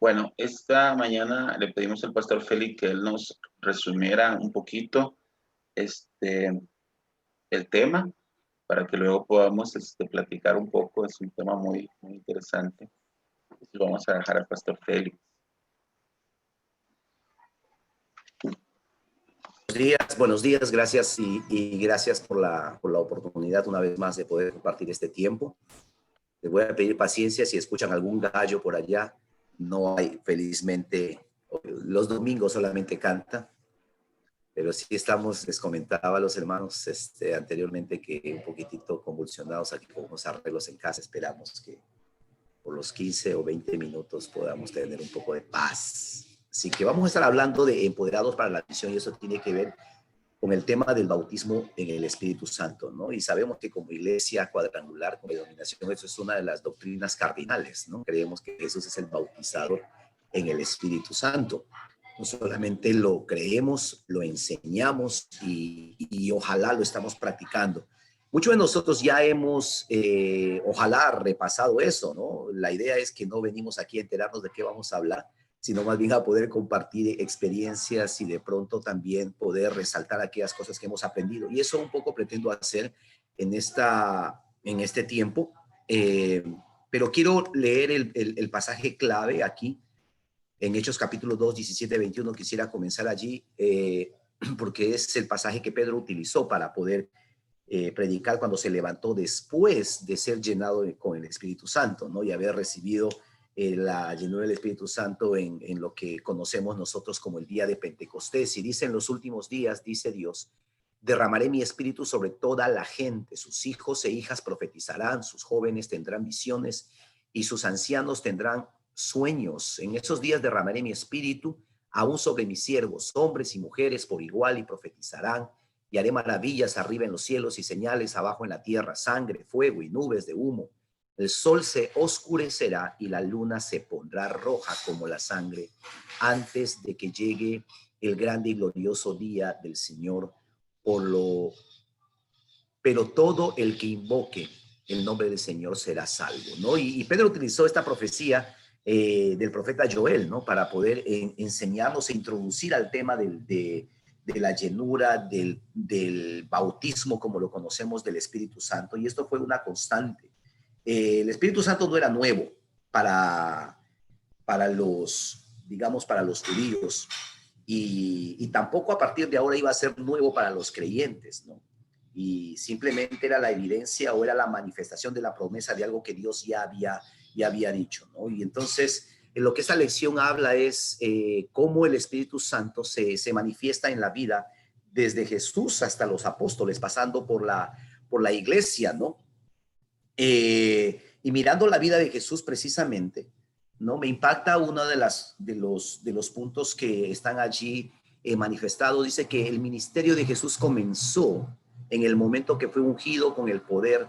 Bueno, esta mañana le pedimos al pastor Félix que él nos resumiera un poquito este, el tema para que luego podamos platicar un poco. Es un tema muy interesante. Entonces vamos a dejar al pastor Félix. Buenos días, gracias y gracias por la oportunidad una vez más de poder compartir este tiempo. Les voy a pedir paciencia si escuchan algún gallo por allá. No hay, felizmente, los domingos solamente canta, pero sí estamos, les comentaba a los hermanos anteriormente que un poquitito convulsionados aquí con unos arreglos en casa. Esperamos que por los 15 o 20 minutos podamos tener un poco de paz. Así que vamos a estar hablando de empoderados para la misión y eso tiene que ver con el tema del bautismo en el Espíritu Santo, ¿no? Y sabemos que como iglesia cuadrangular, como denominación, eso es una de las doctrinas cardinales, ¿no? Creemos que Jesús es el bautizador en el Espíritu Santo. No solamente lo creemos, lo enseñamos y ojalá lo estamos practicando. Muchos de nosotros ya hemos, ojalá, repasado eso, ¿no? La idea es que no venimos aquí a enterarnos de qué vamos a hablar, sino más bien a poder compartir experiencias y de pronto también poder resaltar aquellas cosas que hemos aprendido. Y eso un poco pretendo hacer en este tiempo. Pero quiero leer el pasaje clave aquí, en Hechos capítulo 2, 17, 21. Quisiera comenzar allí porque es el pasaje que Pedro utilizó para poder predicar cuando se levantó después de ser llenado con el Espíritu Santo, ¿no? Y haber recibido la llenura del Espíritu Santo en lo que conocemos nosotros como el día de Pentecostés. Y dice: en los últimos días, dice Dios, derramaré mi espíritu sobre toda la gente. Sus hijos e hijas profetizarán, sus jóvenes tendrán visiones y sus ancianos tendrán sueños. En esos días derramaré mi espíritu aún sobre mis siervos, hombres y mujeres por igual, y profetizarán. Y haré maravillas arriba en los cielos y señales abajo en la tierra, sangre, fuego y nubes de humo. El sol se oscurecerá y la luna se pondrá roja como la sangre antes de que llegue el grande y glorioso día del Señor. Pero todo el que invoque el nombre del Señor será salvo, ¿no? Y Pedro utilizó esta profecía del profeta Joel, ¿no? Para poder enseñarnos e introducir al tema de la llenura, del bautismo, como lo conocemos, del Espíritu Santo. Y esto fue una constante. El Espíritu Santo no era nuevo para los, digamos, para los judíos, y tampoco a partir de ahora iba a ser nuevo para los creyentes, ¿no? Y simplemente era la evidencia o era la manifestación de la promesa de algo que Dios ya había dicho, ¿no? Y entonces, en lo que esta lección habla es cómo el Espíritu Santo se manifiesta en la vida desde Jesús hasta los apóstoles, pasando por la iglesia, ¿no? Y mirando la vida de Jesús precisamente, ¿no? Me impacta uno de los puntos que están allí manifestados. Dice que el ministerio de Jesús comenzó en el momento que fue ungido con el poder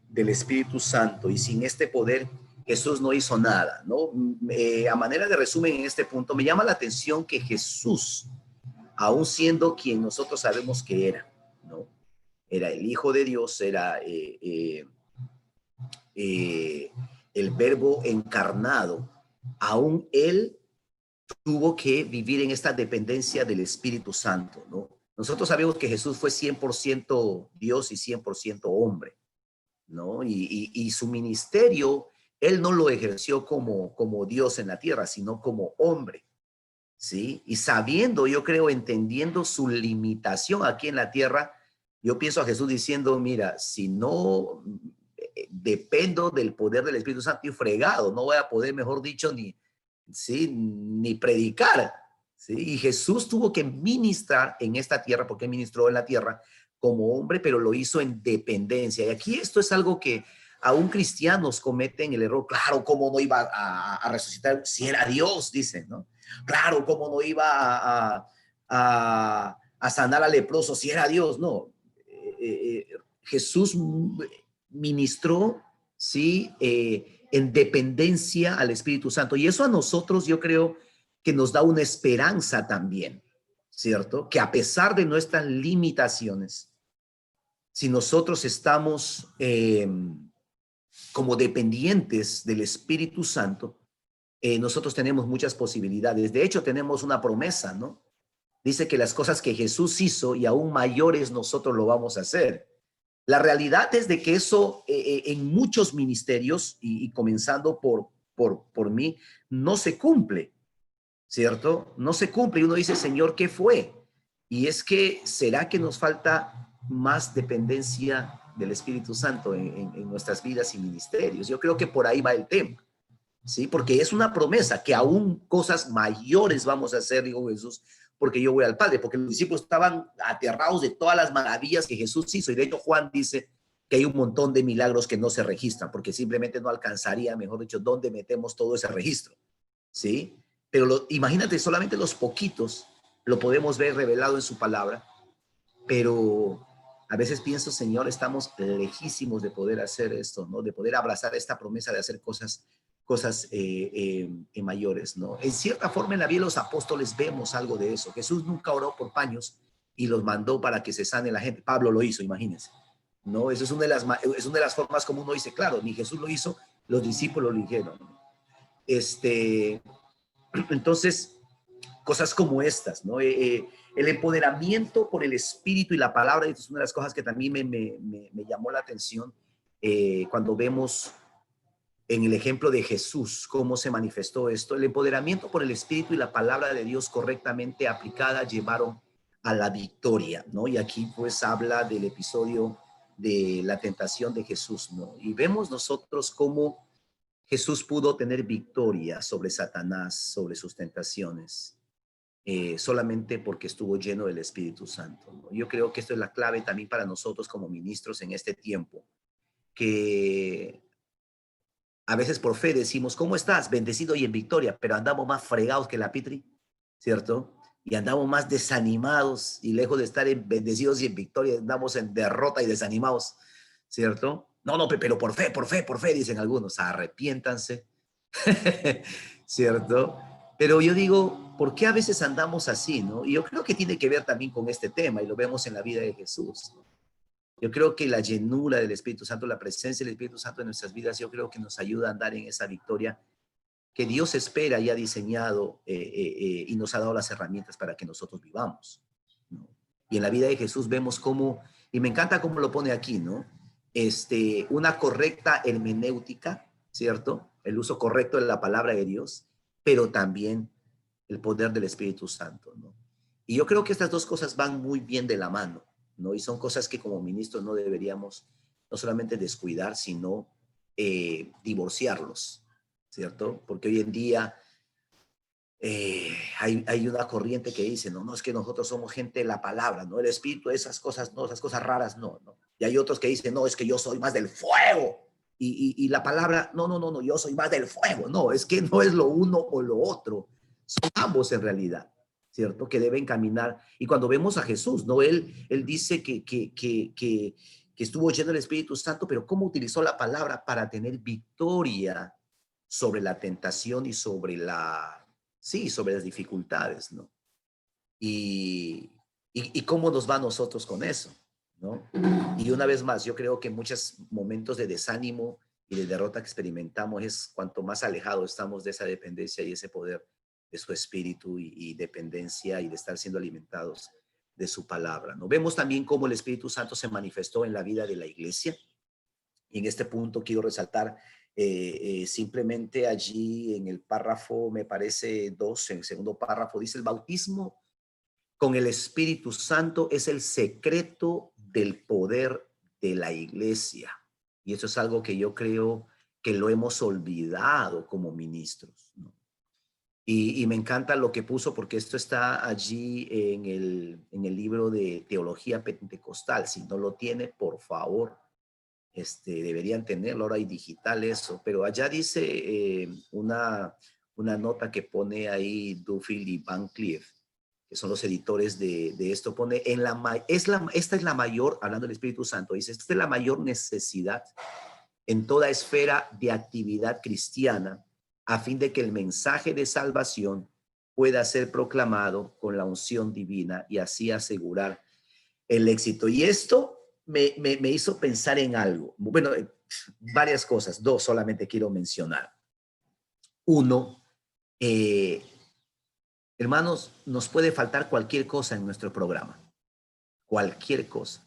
del Espíritu Santo, y sin este poder Jesús no hizo nada, ¿no? A manera de resumen en este punto, me llama la atención que Jesús, aún siendo quien nosotros sabemos que era, ¿no? Era el Hijo de Dios, era el Verbo encarnado, aún él tuvo que vivir en esta dependencia del Espíritu Santo, ¿no? Nosotros sabemos que Jesús fue 100% Dios y 100% hombre, ¿no? Y su ministerio, él no lo ejerció como Dios en la tierra, sino como hombre, ¿sí? Y sabiendo, yo creo, entendiendo su limitación aquí en la tierra, yo pienso a Jesús diciendo: mira, si no dependo del poder del Espíritu Santo y fregado, no voy a poder, mejor dicho, ni predicar, ¿sí? Y Jesús tuvo que ministrar en esta tierra, porque ministró en la tierra como hombre, pero lo hizo en dependencia. Y aquí esto es algo que aún cristianos cometen el error. Claro, ¿cómo no iba a resucitar si era Dios? Dicen, ¿no? Claro, ¿cómo no iba a sanar al leproso si era Dios? No. Jesús ministró, ¿sí? En dependencia al Espíritu Santo. Y eso a nosotros, yo creo que nos da una esperanza también, ¿cierto? Que a pesar de nuestras limitaciones, si nosotros estamos como dependientes del Espíritu Santo, nosotros tenemos muchas posibilidades. De hecho, tenemos una promesa, ¿no? Dice que las cosas que Jesús hizo y aún mayores nosotros lo vamos a hacer. La realidad es de que eso en muchos ministerios, y comenzando por mí, no se cumple, ¿cierto? No se cumple y uno dice, Señor, ¿qué fue? Y es que, ¿será que nos falta más dependencia del Espíritu Santo en nuestras vidas y ministerios? Yo creo que por ahí va el tema, ¿sí? Porque es una promesa que aún cosas mayores vamos a hacer, dijo Jesús, porque yo voy al Padre, porque los discípulos estaban aterrados de todas las maravillas que Jesús hizo. Y de hecho Juan dice que hay un montón de milagros que no se registran, porque simplemente no alcanzaría, mejor dicho, dónde metemos todo ese registro, ¿sí? Pero imagínate, solamente los poquitos lo podemos ver revelado en su palabra, pero a veces pienso, Señor, estamos lejísimos de poder hacer esto, ¿no? De poder abrazar esta promesa de hacer cosas mayores, ¿no? En cierta forma en la vida de los apóstoles vemos algo de eso. Jesús nunca oró por paños y los mandó para que se sane la gente. Pablo lo hizo, imagínense, ¿no? Eso es una de las formas como uno dice, claro, ni Jesús lo hizo, los discípulos lo dijeron. Entonces, cosas como estas, ¿no? El empoderamiento por el Espíritu y la palabra es una de las cosas que también me llamó la atención cuando vemos en el ejemplo de Jesús cómo se manifestó esto. El empoderamiento por el Espíritu y la palabra de Dios correctamente aplicada llevaron a la victoria, ¿no? Y aquí pues habla del episodio de la tentación de Jesús, ¿no? Y vemos nosotros cómo Jesús pudo tener victoria sobre Satanás, sobre sus tentaciones, solamente porque estuvo lleno del Espíritu Santo, ¿no? Yo creo que esto es la clave también para nosotros como ministros en este tiempo, que a veces por fe decimos, ¿cómo estás? Bendecido y en victoria, pero andamos más fregados que la pitri, ¿cierto? Y andamos más desanimados y lejos de estar bendecidos y en victoria, andamos en derrota y desanimados, ¿cierto? No, no, pero por fe, dicen algunos, arrepiéntanse, ¿cierto? Pero yo digo, ¿por qué a veces andamos así, no? Y yo creo que tiene que ver también con este tema y lo vemos en la vida de Jesús, ¿no? Yo creo que la llenura del Espíritu Santo, la presencia del Espíritu Santo en nuestras vidas, yo creo que nos ayuda a andar en esa victoria que Dios espera y ha diseñado y nos ha dado las herramientas para que nosotros vivamos, ¿no? Y en la vida de Jesús vemos cómo, y me encanta cómo lo pone aquí, ¿no? Una correcta hermenéutica, ¿cierto? El uso correcto de la palabra de Dios, pero también el poder del Espíritu Santo, ¿no? Y yo creo que estas dos cosas van muy bien de la mano, ¿no? Y son cosas que como ministros no deberíamos no solamente descuidar, sino divorciarlos, ¿cierto? Porque hoy en día hay una corriente que dice, no, es que nosotros somos gente de la palabra, ¿no? El espíritu, esas cosas, no, esas cosas raras, no, no. Y hay otros que dicen, no, es que yo soy más del fuego. Y la palabra, no, yo soy más del fuego. No, es que no es lo uno o lo otro. Son ambos en realidad, ¿cierto? Que deben caminar. Y cuando vemos a Jesús, ¿no? Él dice que estuvo lleno del Espíritu Santo, pero ¿cómo utilizó la palabra para tener victoria sobre la tentación y sobre las dificultades, ¿no? Y cómo nos va a nosotros con eso, ¿no? Y una vez más, yo creo que en muchos momentos de desánimo y de derrota que experimentamos es cuanto más alejados estamos de esa dependencia y ese poder de su espíritu y dependencia y de estar siendo alimentados de su palabra, ¿no? Vemos también cómo el Espíritu Santo se manifestó en la vida de la iglesia. Y en este punto quiero resaltar simplemente allí en el párrafo, me parece 2, en el segundo párrafo, dice: el bautismo con el Espíritu Santo es el secreto del poder de la iglesia. Y eso es algo que yo creo que lo hemos olvidado como ministros, ¿no? Y me encanta lo que puso, porque esto está allí en el libro de Teología Pentecostal. Si no lo tiene, por favor, deberían tenerlo. Ahora hay digital eso, pero allá dice una nota que pone ahí Duffield y Van Cleef, que son los editores de esto, pone, esta es la mayor, hablando del Espíritu Santo, dice, esta es la mayor necesidad en toda esfera de actividad cristiana, a fin de que el mensaje de salvación pueda ser proclamado con la unción divina y así asegurar el éxito. Y esto me hizo pensar en algo. Bueno, varias cosas, dos solamente quiero mencionar. Uno, Eh, hermanos, nos puede faltar cualquier cosa en nuestro programa, cualquier cosa.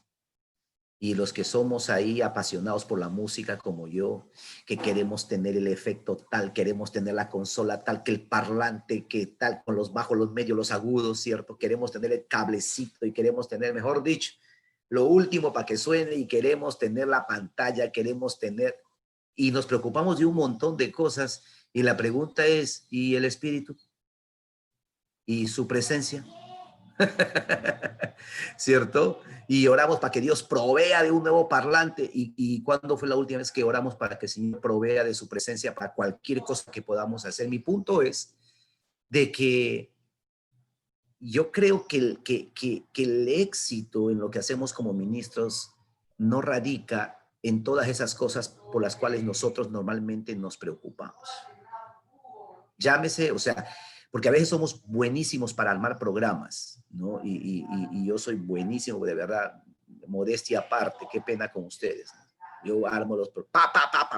Y los que somos ahí apasionados por la música como yo, que queremos tener el efecto tal, queremos tener la consola tal, que el parlante, que tal, con los bajos, los medios, los agudos, ¿cierto? Queremos tener el cablecito y queremos tener, mejor dicho, lo último para que suene, y queremos tener la pantalla, queremos tener, y nos preocupamos de un montón de cosas, y la pregunta es, ¿y el espíritu? ¿Y su presencia? ¿Cierto? Y oramos para que Dios provea de un nuevo parlante. ¿Y cuándo fue la última vez que oramos para que el Señor provea de su presencia para cualquier cosa que podamos hacer? Mi punto es de que yo creo que el éxito en lo que hacemos como ministros no radica en todas esas cosas por las cuales nosotros normalmente nos preocupamos. Llámese, o sea, porque a veces somos buenísimos para armar programas, ¿no? Y yo soy buenísimo, de verdad, modestia aparte, qué pena con ustedes, ¿no? Yo armo los,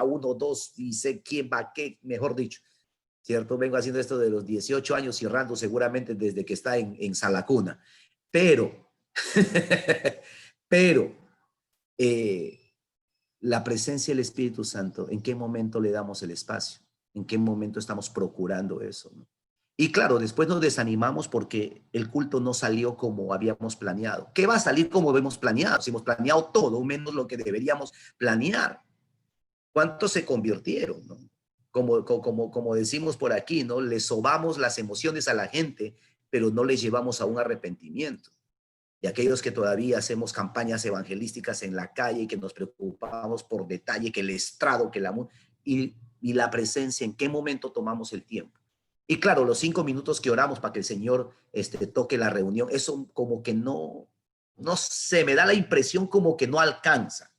uno, dos, y sé quién va qué, mejor dicho, ¿cierto? Vengo haciendo esto de los 18 años y errando seguramente desde que está en Salacuna, pero, pero, eh, la presencia del Espíritu Santo, ¿en qué momento le damos el espacio? ¿En qué momento estamos procurando eso, ¿no? Y claro, después nos desanimamos porque el culto no salió como habíamos planeado. ¿Qué va a salir como hemos planeado? Si hemos planeado todo, menos lo que deberíamos planear. ¿Cuántos se convirtieron, no? Como decimos por aquí, ¿no? Le sobamos las emociones a la gente, pero no les llevamos a un arrepentimiento. Y aquellos que todavía hacemos campañas evangelísticas en la calle y que nos preocupamos por detalle, que el estrado, que y la presencia, ¿en qué momento tomamos el tiempo? Y claro, los 5 minutos que oramos para que el Señor toque la reunión, eso como que no sé, me da la impresión como que no alcanza,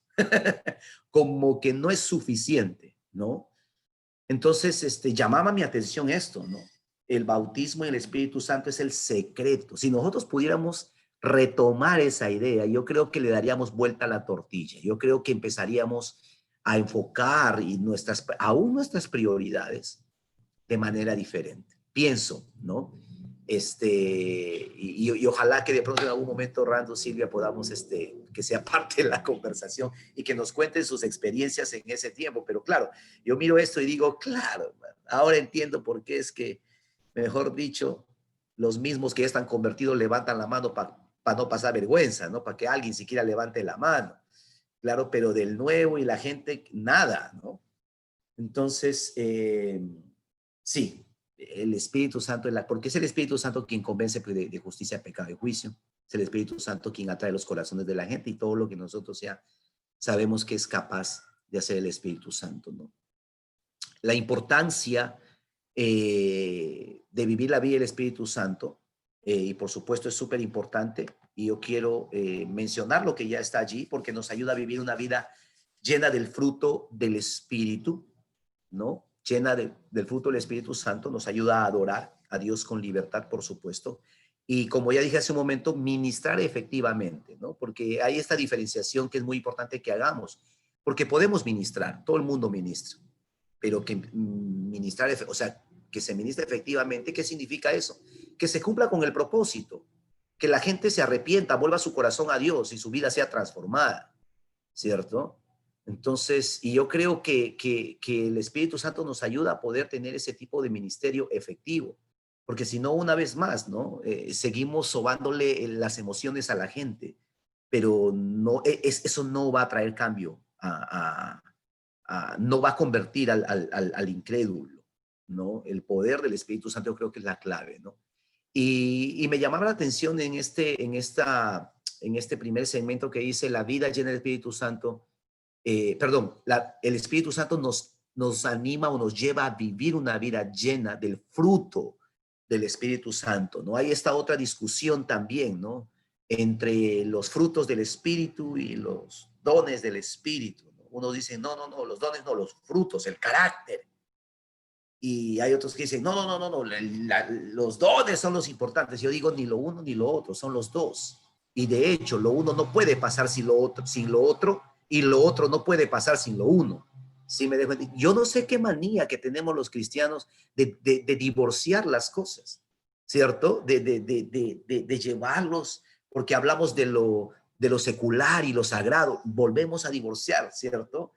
como que no es suficiente, ¿no? Entonces, llamaba mi atención esto, ¿no? El bautismo en el Espíritu Santo es el secreto. Si nosotros pudiéramos retomar esa idea, yo creo que le daríamos vuelta a la tortilla. Yo creo que empezaríamos a enfocar aún nuestras prioridades de manera diferente. Pienso, ¿no? Y ojalá que de pronto en algún momento Rando, Silvia, podamos, que sea parte de la conversación y que nos cuenten sus experiencias en ese tiempo. Pero claro, yo miro esto y digo, claro, ahora entiendo por qué es que, mejor dicho, los mismos que ya están convertidos levantan la mano para no pasar vergüenza, ¿no? Para que alguien siquiera levante la mano. Claro, pero del nuevo y la gente, nada, ¿no? Entonces, sí, el Espíritu Santo, porque es el Espíritu Santo quien convence de justicia, pecado y juicio. Es el Espíritu Santo quien atrae los corazones de la gente y todo lo que nosotros ya sabemos que es capaz de hacer el Espíritu Santo, ¿no? La importancia de vivir la vida del Espíritu Santo, y por supuesto es súper importante, y yo quiero mencionar lo que ya está allí, porque nos ayuda a vivir una vida llena del fruto del Espíritu, ¿no? Llena del fruto del Espíritu Santo, nos ayuda a adorar a Dios con libertad, por supuesto. Y como ya dije hace un momento, ministrar efectivamente, ¿no? Porque hay esta diferenciación que es muy importante que hagamos, porque podemos ministrar, todo el mundo ministra, pero que ministrar, o sea, que se ministre efectivamente, ¿qué significa eso? Que se cumpla con el propósito, que la gente se arrepienta, vuelva su corazón a Dios y su vida sea transformada, ¿cierto? Entonces, y yo creo que el Espíritu Santo nos ayuda a poder tener ese tipo de ministerio efectivo, porque si no, una vez más, ¿no? Seguimos sobándole las emociones a la gente, pero no, eso no va a traer cambio, no va a convertir al incrédulo, ¿no? El poder del Espíritu Santo yo creo que es la clave, ¿no? Y me llamaba la atención en este primer segmento que dice la vida llena del Espíritu Santo. El Espíritu Santo nos anima o nos lleva a vivir una vida llena del fruto del Espíritu Santo, ¿no? Hay esta otra discusión también, ¿no? Entre los frutos del Espíritu y los dones del Espíritu, ¿no? Unos dicen, no, los dones no, los frutos, el carácter. Y hay otros que dicen, no, los dones son los importantes. Yo digo, ni lo uno ni lo otro, son los dos. Y de hecho, lo uno no puede pasar sin lo otro, y lo otro no puede pasar sin lo uno, Sí, me dejo. Yo no sé qué manía que tenemos los cristianos de divorciar las cosas, ¿cierto? De llevarlos, porque hablamos de lo secular y lo sagrado, volvemos a divorciar, ¿cierto?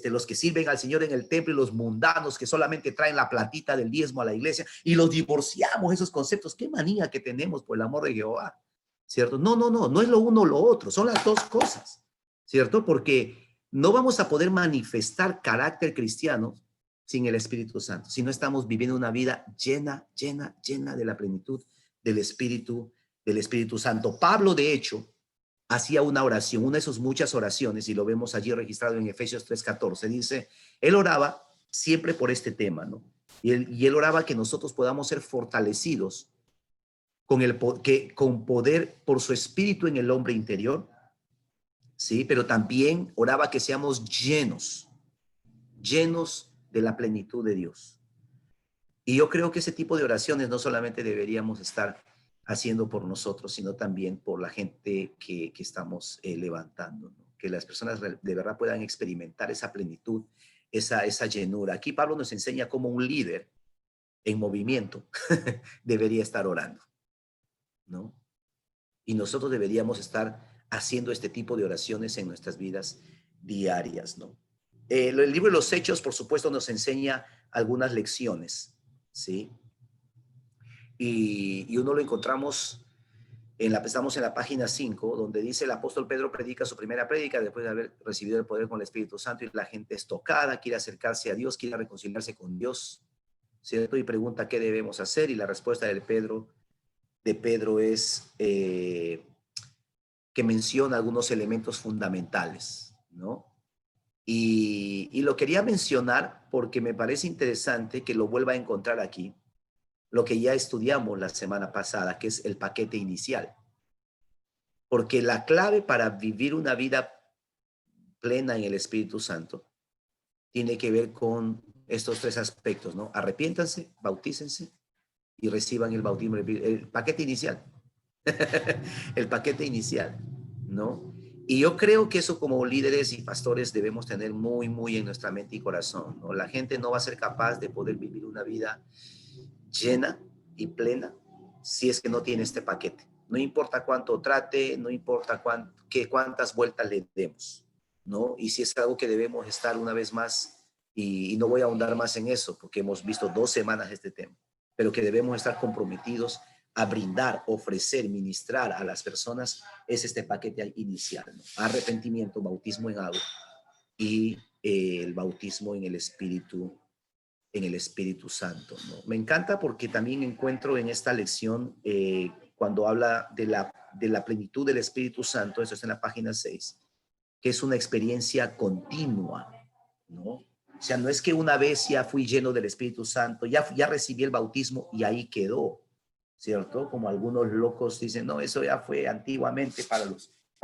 Los que sirven al Señor en el templo y los mundanos que solamente traen la platita del diezmo a la iglesia y los divorciamos esos conceptos. Qué manía que tenemos por el amor de Jehová, ¿cierto? No, no, no, no es lo uno o lo otro, son las dos cosas, ¿cierto? Porque no vamos a poder manifestar carácter cristiano sin el Espíritu Santo, si no estamos viviendo una vida llena, llena, llena de la plenitud del Espíritu Santo. Pablo, de hecho, hacía una oración, una de sus muchas oraciones, y lo vemos allí registrado en Efesios 3:14, dice, él oraba siempre por este tema, ¿no? Y él oraba que nosotros podamos ser fortalecidos con poder por su espíritu en el hombre interior, ¿sí? Pero también oraba que seamos llenos, llenos de la plenitud de Dios. Y yo creo que ese tipo de oraciones no solamente deberíamos estar haciendo por nosotros, sino también por la gente que estamos levantando, ¿no? Que las personas de verdad puedan experimentar esa plenitud, esa llenura. Aquí Pablo nos enseña cómo un líder en movimiento debería estar orando, ¿no? Y nosotros deberíamos estar haciendo este tipo de oraciones en nuestras vidas diarias, ¿no? El libro de los Hechos, por supuesto, nos enseña algunas lecciones, ¿sí? Y uno lo encontramos, estamos en la página 5, donde dice el apóstol Pedro predica su primera prédica después de haber recibido el poder con el Espíritu Santo y la gente es tocada, quiere acercarse a Dios, quiere reconciliarse con Dios, ¿cierto? Y pregunta qué debemos hacer y la respuesta de Pedro es que menciona algunos elementos fundamentales, ¿no? Y lo quería mencionar porque me parece interesante que lo vuelva a encontrar aquí, lo que ya estudiamos la semana pasada, que es el paquete inicial. Porque la clave para vivir una vida plena en el Espíritu Santo tiene que ver con estos tres aspectos, ¿no? Arrepiéntanse, bautícense y reciban el bautismo, el paquete inicial. El paquete inicial, ¿no? Y yo creo que eso como líderes y pastores debemos tener muy, muy en nuestra mente y corazón, ¿no? La gente no va a ser capaz de poder vivir una vida llena y plena si es que no tiene este paquete. No importa cuánto trate, no importa cuántas vueltas le demos, ¿no? Y si es algo que debemos estar una vez más, y no voy a ahondar más en eso, porque hemos visto 2 semanas este tema, pero que debemos estar comprometidos a brindar, ofrecer, ministrar a las personas, es este paquete inicial, ¿no? Arrepentimiento, bautismo en agua y el bautismo en el Espíritu Santo, ¿no? Me encanta porque también encuentro en esta lección, cuando habla de la plenitud del Espíritu Santo, eso está en la página 6, que es una experiencia continua, ¿no? O sea, no es que una vez ya fui lleno del Espíritu Santo, ya recibí el bautismo y ahí quedó, ¿cierto? Como algunos locos dicen, no, eso ya fue antiguamente para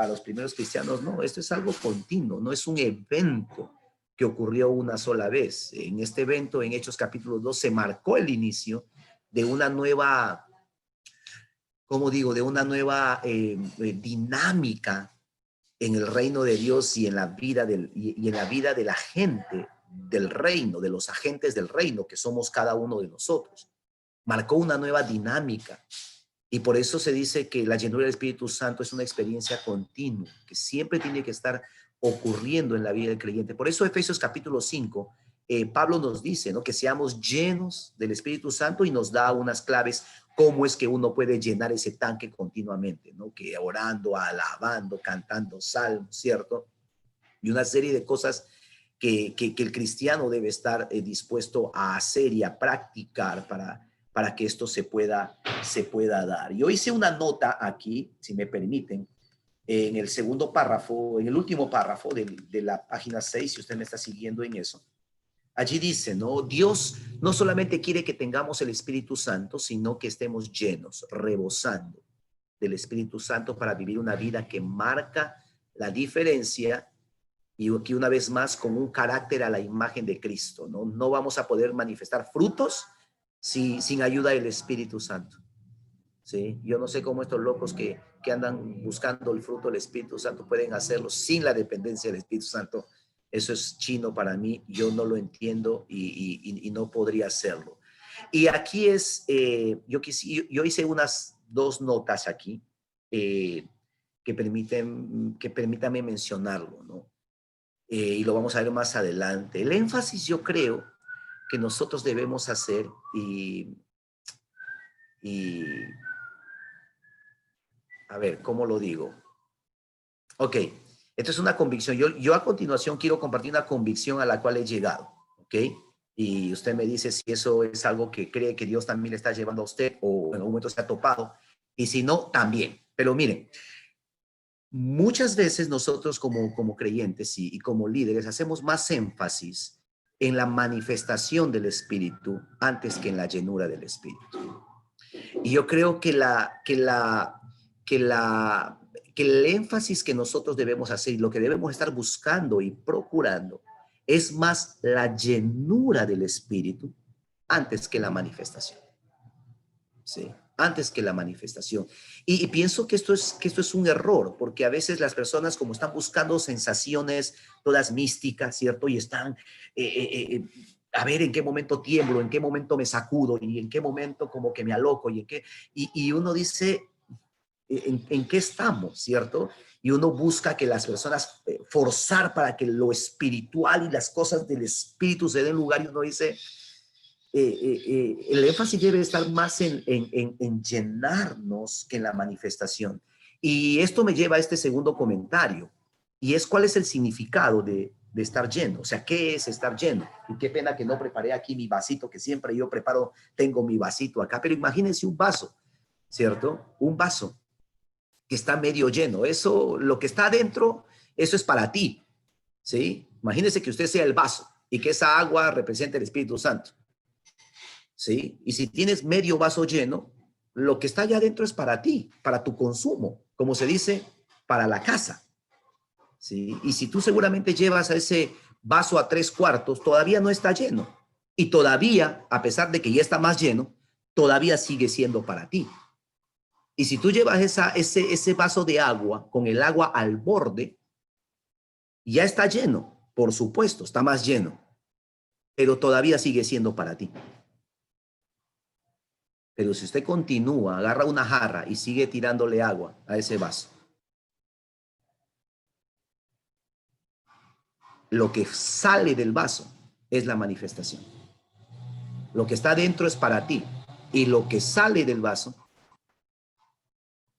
los primeros cristianos. No, esto es algo continuo, no es un evento que ocurrió una sola vez. En este evento, en Hechos capítulo 2, se marcó el inicio de una nueva, ¿cómo digo? De una nueva dinámica en el reino de Dios y en la vida y en la vida de la gente del reino, de los agentes del reino, que somos cada uno de nosotros. Marcó una nueva dinámica. Y por eso se dice que la llenura del Espíritu Santo es una experiencia continua, que siempre tiene que estar ocurriendo en la vida del creyente. Por eso Efesios capítulo 5, Pablo nos dice, ¿no?, que seamos llenos del Espíritu Santo y nos da unas claves cómo es que uno puede llenar ese tanque continuamente, ¿no? Que orando, alabando, cantando salmos, ¿cierto? Y una serie de cosas que el cristiano debe estar dispuesto a hacer y a practicar para que esto se pueda dar. Yo hice una nota aquí, si me permiten, en el segundo párrafo, en el último párrafo de la página 6, si usted me está siguiendo en eso. Allí dice, ¿no? Dios no solamente quiere que tengamos el Espíritu Santo, sino que estemos llenos, rebosando del Espíritu Santo para vivir una vida que marca la diferencia y aquí una vez más con un carácter a la imagen de Cristo, ¿no? No vamos a poder manifestar frutos sin ayuda del Espíritu Santo, ¿sí? Yo no sé cómo estos locos que andan buscando el fruto del Espíritu Santo pueden hacerlo sin la dependencia del Espíritu Santo Eso es chino para mí, yo no lo entiendo y no podría hacerlo. Y aquí es, yo hice unas 2 notas aquí que permítame mencionarlo, ¿no? Y lo vamos a ver más adelante. El énfasis yo creo que nosotros debemos hacer y a ver, ¿cómo lo digo? Ok, esto es una convicción. Yo a continuación quiero compartir una convicción a la cual he llegado, ¿ok? Y usted me dice si eso es algo que cree que Dios también le está llevando a usted o en algún momento se ha topado. Y si no, también. Pero miren, muchas veces nosotros como creyentes y como líderes hacemos más énfasis en la manifestación del Espíritu antes que en la llenura del Espíritu. Y yo creo que el énfasis que nosotros debemos hacer y lo que debemos estar buscando y procurando es más la llenura del Espíritu antes que la manifestación. ¿Sí? Antes que la manifestación. Y pienso que esto es un error, porque a veces las personas como están buscando sensaciones todas místicas, ¿cierto? Y están, a ver en qué momento tiemblo, en qué momento me sacudo y en qué momento como que me aloco y uno dice, en qué estamos, ¿cierto? Y uno busca que las personas forzar para que lo espiritual y las cosas del espíritu se den lugar y uno dice, el énfasis debe estar más en llenarnos que en la manifestación. Y esto me lleva a este segundo comentario, y es cuál es el significado de estar lleno. O sea, ¿qué es estar lleno? Y qué pena que no preparé aquí mi vasito, que siempre yo preparo, tengo mi vasito acá, pero imagínense un vaso, ¿cierto? Un vaso que está medio lleno. Eso, lo que está adentro, eso es para ti, ¿sí? Imagínense que usted sea el vaso y que esa agua represente el Espíritu Santo. ¿Sí? Y si tienes medio vaso lleno, lo que está allá adentro es para ti, para tu consumo, como se dice, para la casa, ¿sí? Y si tú seguramente llevas a ese vaso a 3/4, todavía no está lleno. Y todavía, a pesar de que ya está más lleno, todavía sigue siendo para ti. Y si tú llevas ese vaso de agua con el agua al borde, ya está lleno, por supuesto, está más lleno, pero todavía sigue siendo para ti. Pero si usted continúa, agarra una jarra y sigue tirándole agua a ese vaso, lo que sale del vaso es la manifestación. Lo que está dentro es para ti y lo que sale del vaso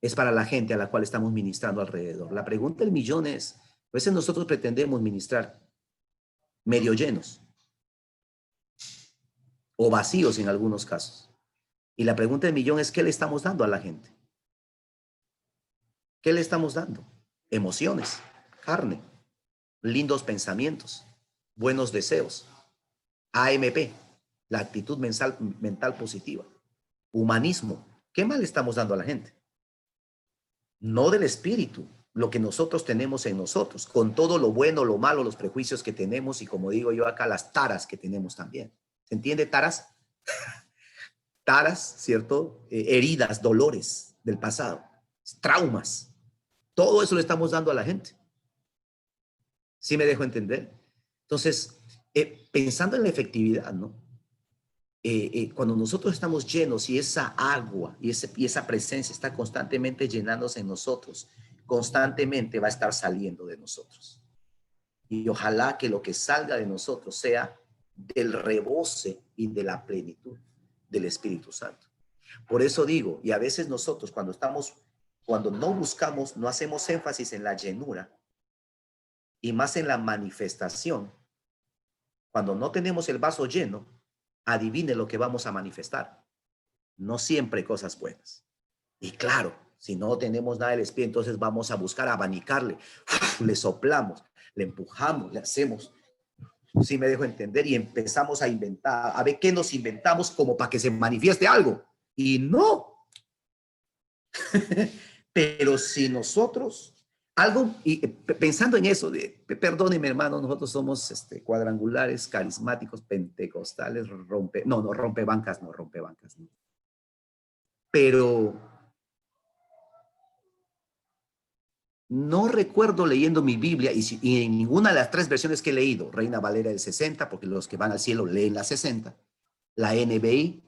es para la gente a la cual estamos ministrando alrededor. La pregunta del millón es, a veces nosotros pretendemos ministrar medio llenos o vacíos en algunos casos. Y la pregunta del millón es, ¿qué le estamos dando a la gente? ¿Qué le estamos dando? Emociones, carne, lindos pensamientos, buenos deseos, AMP, la actitud mental positiva, humanismo. ¿Qué mal le estamos dando a la gente? No del espíritu, lo que nosotros tenemos en nosotros, con todo lo bueno, lo malo, los prejuicios que tenemos y como digo yo acá, las taras que tenemos también. ¿Se entiende taras? Taras, ¿cierto? Heridas, dolores del pasado, traumas. Todo eso le estamos dando a la gente. ¿Sí me dejo entender? Entonces, pensando en la efectividad, ¿no? Cuando nosotros estamos llenos y esa agua y esa presencia está constantemente llenándose en nosotros, constantemente va a estar saliendo de nosotros. Y ojalá que lo que salga de nosotros sea del rebose y de la plenitud del Espíritu Santo. Por eso digo, y a veces nosotros cuando no buscamos, no hacemos énfasis en la llenura y más en la manifestación, cuando no tenemos el vaso lleno, adivine lo que vamos a manifestar. No siempre cosas buenas. Y claro, si no tenemos nada del Espíritu, entonces vamos a buscar abanicarle. Le soplamos, le empujamos, le hacemos. Si me dejo entender y empezamos a inventar, a ver qué nos inventamos como para que se manifieste algo. Y no. Pero si nosotros algo, y pensando en eso, perdóneme hermano, nosotros somos cuadrangulares, carismáticos, pentecostales, rompebancas, no. Pero no recuerdo leyendo mi Biblia y en ninguna de las 3 versiones que he leído, Reina Valera del 60, porque los que van al cielo leen la 60, la NBI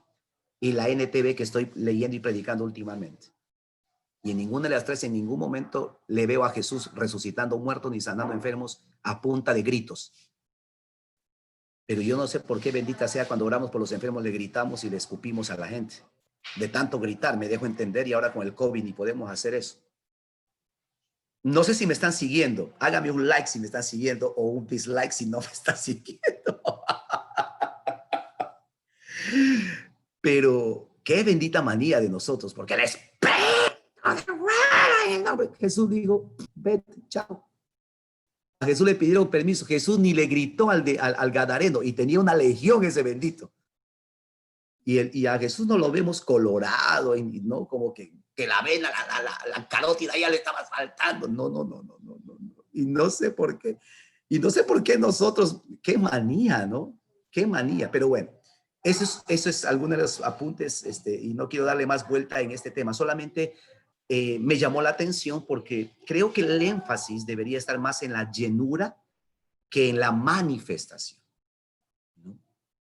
y la NTV que estoy leyendo y predicando últimamente. Y en ninguna de las 3, en ningún momento le veo a Jesús resucitando muertos ni sanando enfermos a punta de gritos. Pero yo no sé por qué, bendita sea, cuando oramos por los enfermos le gritamos y le escupimos a la gente. De tanto gritar, me dejo entender, y ahora con el COVID ni podemos hacer eso. No sé si me están siguiendo. Hágame un like si me están siguiendo o un dislike si no me están siguiendo. Pero qué bendita manía de nosotros, porque el Espíritu en el nombre. Jesús dijo, vete, chao. A Jesús le pidieron permiso. Jesús ni le gritó al Gadareno y tenía una legión ese bendito. Y a Jesús no lo vemos colorado, ¿no? Como que la vena, la carótida ya le estaba faltando. No. Y no sé por qué. Y no sé por qué nosotros, qué manía, ¿no? Qué manía. Pero bueno, eso es algunos de los apuntes, y no quiero darle más vuelta en este tema. Solamente me llamó la atención porque creo que el énfasis debería estar más en la llenura que en la manifestación, ¿no?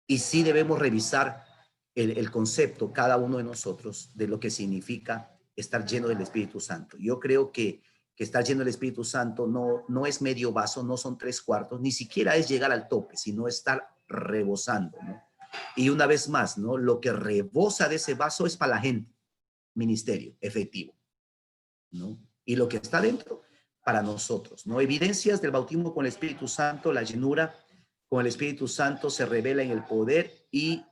Y sí debemos revisar el concepto, cada uno de nosotros, de lo que significa estar lleno del Espíritu Santo. Yo creo que estar lleno del Espíritu Santo no es medio vaso, no son 3/4, ni siquiera es llegar al tope, sino estar rebosando, ¿no? Y una vez más, ¿no? Lo que rebosa de ese vaso es para la gente, ministerio, efectivo, ¿no? Y lo que está dentro, para nosotros, ¿no? Evidencias del bautismo con el Espíritu Santo, la llenura con el Espíritu Santo se revela en el poder y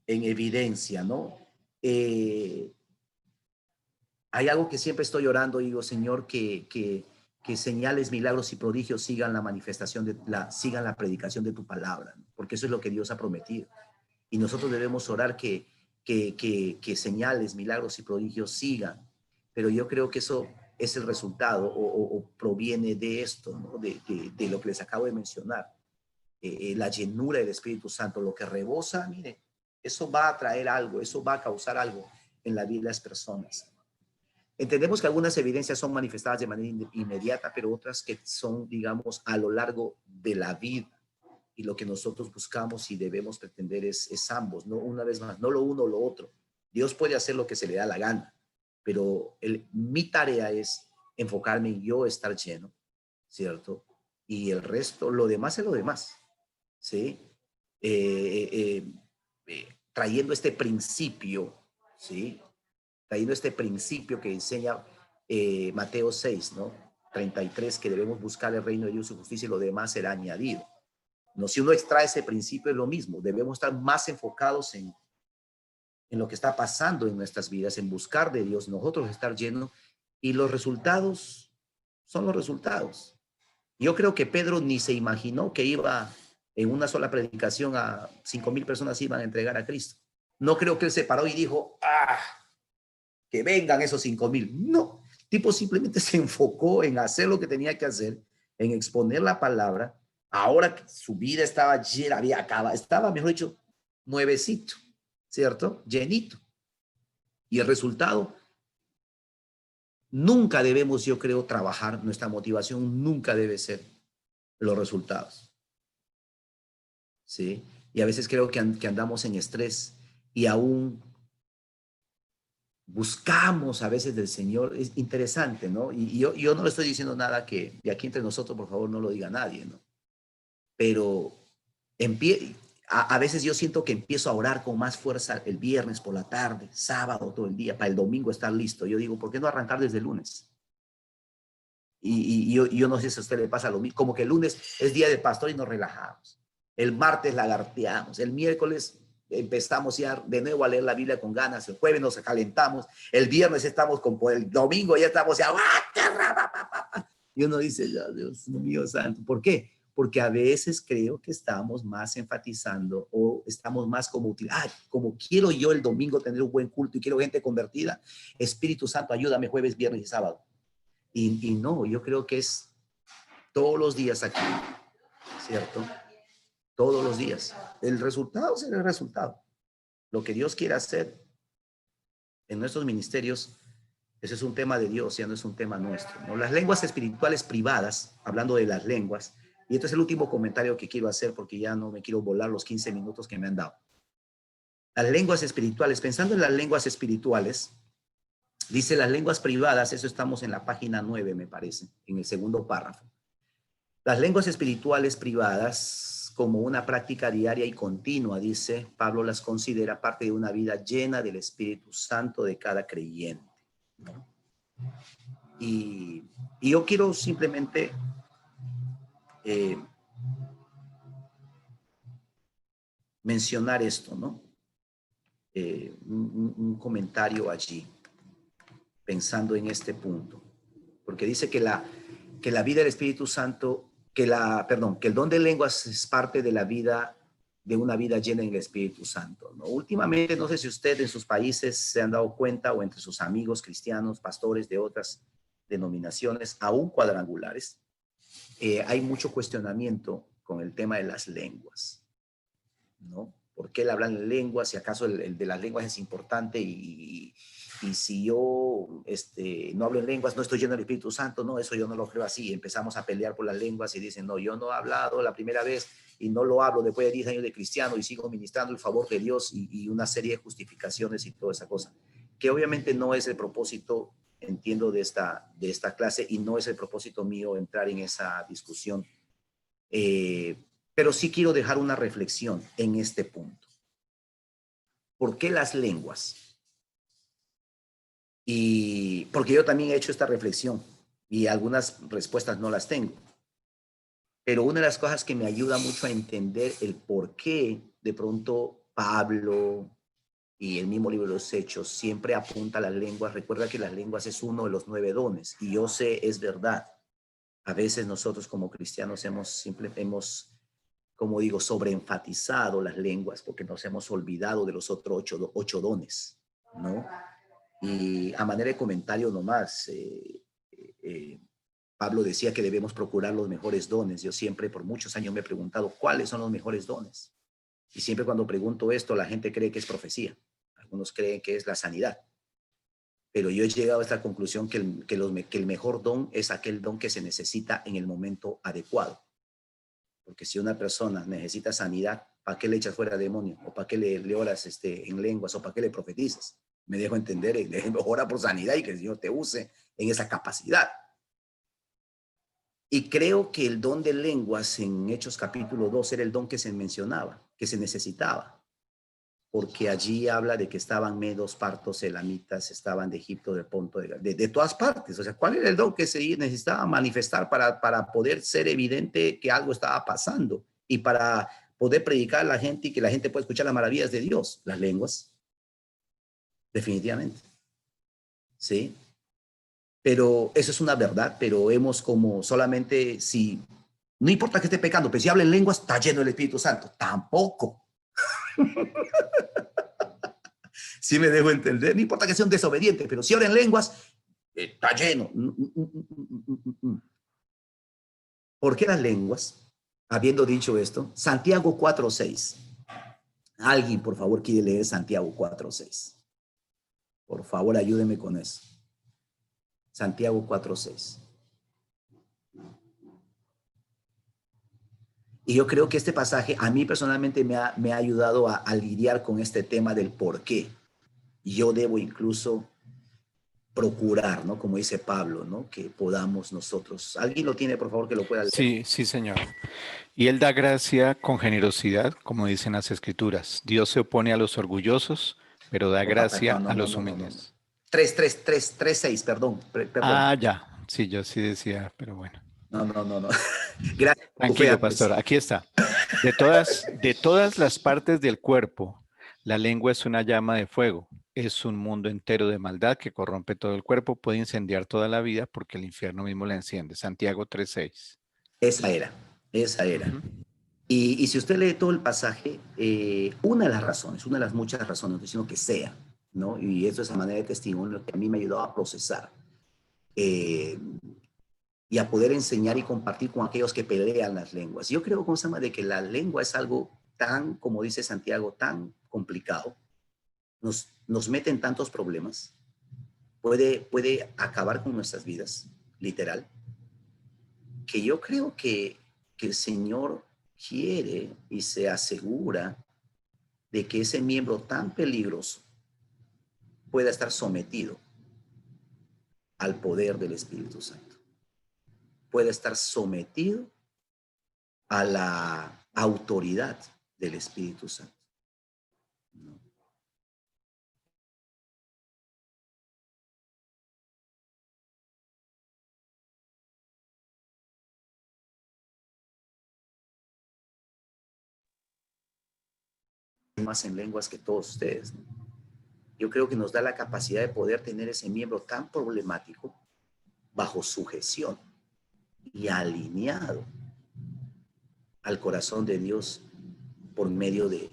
en evidencia, ¿no? Hay algo que siempre estoy orando y digo, Señor, que señales, milagros y prodigios sigan la manifestación sigan la predicación de tu palabra, ¿no? Porque eso es lo que Dios ha prometido. Y nosotros debemos orar que señales, milagros y prodigios sigan. Pero yo creo que eso es el resultado o proviene de esto, ¿no? De lo que les acabo de mencionar. La llenura del Espíritu Santo, lo que rebosa, mire, eso va a traer algo, eso va a causar algo en la vida de las personas. Entendemos que algunas evidencias son manifestadas de manera inmediata, pero otras que son, digamos, a lo largo de la vida. Y lo que nosotros buscamos y debemos pretender es ambos, ¿no? Una vez más, no lo uno o lo otro. Dios puede hacer lo que se le da la gana, pero mi tarea es enfocarme en yo estar lleno, ¿cierto? Y el resto, lo demás es lo demás, ¿sí? Trayendo este principio, ¿sí? Trayendo este principio que enseña Mateo 6, ¿no? 33, que debemos buscar el reino de Dios y su justicia y lo demás será añadido. No, si uno extrae ese principio es lo mismo, debemos estar más enfocados en lo que está pasando en nuestras vidas, en buscar de Dios, nosotros estar llenos, y los resultados son los resultados. Yo creo que Pedro ni se imaginó que iba en una sola predicación a 5,000 personas iban a entregar a Cristo. No creo que él se paró y dijo, que vengan esos 5,000. No, el tipo simplemente se enfocó en hacer lo que tenía que hacer, en exponer la palabra. Ahora que su vida estaba llena, había acabado, estaba, mejor dicho, nuevecito, ¿cierto? Llenito. Y el resultado, nunca debemos, yo creo, trabajar, nuestra motivación nunca debe ser los resultados, ¿sí? Y a veces creo que andamos en estrés y aún buscamos a veces del Señor. Es interesante, ¿no? Y yo no le estoy diciendo nada que de aquí entre nosotros, por favor, no lo diga nadie, ¿no? Pero a veces yo siento que empiezo a orar con más fuerza el viernes por la tarde, sábado todo el día, para el domingo estar listo. Yo digo, ¿por qué no arrancar desde el lunes? Y yo no sé si a usted le pasa lo mismo, como que el lunes es día de pastor y nos relajamos. El martes lagarteamos, el miércoles empezamos ya de nuevo a leer la Biblia con ganas, el jueves nos calentamos, el viernes estamos el domingo ya estamos ya, y uno dice, ya, Dios mío santo, ¿por qué? Porque a veces creo que estamos más enfatizando o estamos más como como quiero yo el domingo tener un buen culto y quiero gente convertida, Espíritu Santo, ayúdame jueves, viernes y sábado. Y no, yo creo que es todos los días aquí, ¿cierto? Todos los días. El resultado será el resultado. Lo que Dios quiere hacer en nuestros ministerios Ese es un tema de Dios, ya no es un tema nuestro, ¿no? Las lenguas espirituales privadas, hablando de las lenguas, y este es el último comentario que quiero hacer porque ya no me quiero volar los 15 minutos que me han dado. Las lenguas espirituales, pensando en las lenguas espirituales, dice las lenguas privadas, eso estamos en la página 9, me parece, en el segundo párrafo. Las lenguas espirituales privadas, como una práctica diaria y continua, dice Pablo, las considera parte de una vida llena del Espíritu Santo de cada creyente, ¿no? Y yo quiero simplemente mencionar esto, ¿no? Un comentario allí, pensando en este punto, porque dice que la vida del Espíritu Santo, que el don de lenguas es parte de la vida, de una vida llena en el Espíritu Santo, ¿no? Últimamente, no sé si usted en sus países se han dado cuenta, o entre sus amigos cristianos, pastores de otras denominaciones, aún cuadrangulares, hay mucho cuestionamiento con el tema de las lenguas, ¿no? ¿Por qué él habla en lenguas? Si acaso el de las lenguas es importante y si yo no hablo en lenguas, no estoy lleno del Espíritu Santo. No, eso yo no lo creo así. Empezamos a pelear por las lenguas y dicen, no, yo no he hablado la primera vez y no lo hablo después de 10 años de cristiano y sigo ministrando el favor de Dios y una serie de justificaciones y toda esa cosa, que obviamente no es el propósito, entiendo, de esta clase, y no es el propósito mío entrar en esa discusión. Pero sí quiero dejar una reflexión en este punto. ¿Por qué las lenguas? Y porque yo también he hecho esta reflexión y algunas respuestas no las tengo. Pero una de las cosas que me ayuda mucho a entender el por qué de pronto Pablo y el mismo libro de los Hechos siempre apunta a las lenguas. Recuerda que las lenguas es uno de los 9 dones, y yo sé, es verdad. A veces nosotros como cristianos hemos, como digo, sobreenfatizado las lenguas porque nos hemos olvidado de los otros 8 dones, ¿no? Y a manera de comentario nomás, Pablo decía que debemos procurar los mejores dones. Yo siempre, por muchos años, me he preguntado cuáles son los mejores dones. Y siempre cuando pregunto esto, la gente cree que es profecía. Algunos creen que es la sanidad. Pero yo he llegado a esta conclusión que el mejor don es aquel don que se necesita en el momento adecuado. Porque si una persona necesita sanidad, ¿para qué le echas fuera demonio? ¿O para qué le oras en lenguas? ¿O para qué le profetizas? Me dejo entender, ora por sanidad y que el Señor te use en esa capacidad. Y creo que el don de lenguas en Hechos capítulo 2 era el don que se mencionaba, que se necesitaba, porque allí habla de que estaban medos, partos, elamitas, estaban de Egipto, de Ponto, de todas partes. O sea, ¿cuál era el don que se necesitaba manifestar para poder ser evidente que algo estaba pasando y para poder predicar a la gente y que la gente pueda escuchar las maravillas de Dios? Las lenguas, definitivamente. ¿Sí? Pero eso es una verdad, pero hemos como solamente, si, no importa que esté pecando, pero si habla en lenguas, está lleno del Espíritu Santo. Tampoco. Sí me dejo entender. No importa que sea un desobediente, pero si habla en lenguas, está lleno. ¿Por qué las lenguas? Habiendo dicho esto, Santiago 4:6. Alguien, por favor, quiere leer Santiago 4:6. Por favor, ayúdeme con eso. Santiago 4:6. Y yo creo que este pasaje a mí personalmente me ha ayudado a lidiar con este tema del por qué. Yo debo incluso procurar, ¿no? Como dice Pablo, ¿no? Que podamos nosotros. ¿Alguien lo tiene, por favor, que lo pueda leer? Sí, sí, señor. Y Él da gracia con generosidad, como dicen las Escrituras. Dios se opone a los orgullosos, pero da gracia a los humildes. 3:6, perdón. Perdón. Ah, ya. Sí, yo sí decía, pero bueno. No. Gracias. Tranquilo, pastor. Aquí está. De todas las partes del cuerpo, la lengua es una llama de fuego. Es un mundo entero de maldad que corrompe todo el cuerpo, puede incendiar toda la vida porque el infierno mismo la enciende. Santiago 3:6. Esa era. Ujú. Y si usted lee todo el pasaje, una de las razones, una de las muchas razones, no sino que sea, ¿no? Y eso es a manera de testimonio que a mí me ha ayudado a procesar y a poder enseñar y compartir con aquellos que pelean las lenguas. Yo creo, de que la lengua es algo tan, como dice Santiago, tan complicado, nos mete en tantos problemas, puede acabar con nuestras vidas, literal, que yo creo que el Señor quiere y se asegura de que ese miembro tan peligroso pueda estar sometido al poder del Espíritu Santo, pueda estar sometido a la autoridad del Espíritu Santo. ¿No? Más en lenguas que todos ustedes, ¿no? Yo creo que nos da la capacidad de poder tener ese miembro tan problemático bajo sujeción y alineado al corazón de Dios por medio de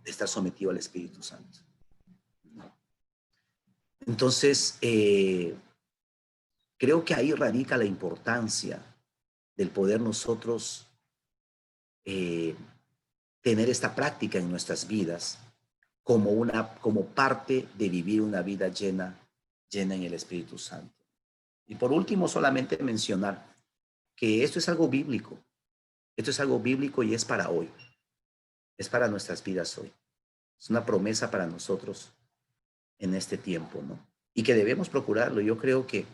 estar sometido al Espíritu Santo. Entonces, creo que ahí radica la importancia del poder nosotros tener esta práctica en nuestras vidas como parte de vivir una vida llena en el Espíritu Santo. Y por último, solamente mencionar que esto es algo bíblico. Esto es algo bíblico y es para hoy. Es para nuestras vidas hoy. Es una promesa para nosotros en este tiempo, ¿no? Y que debemos procurarlo. Yo creo que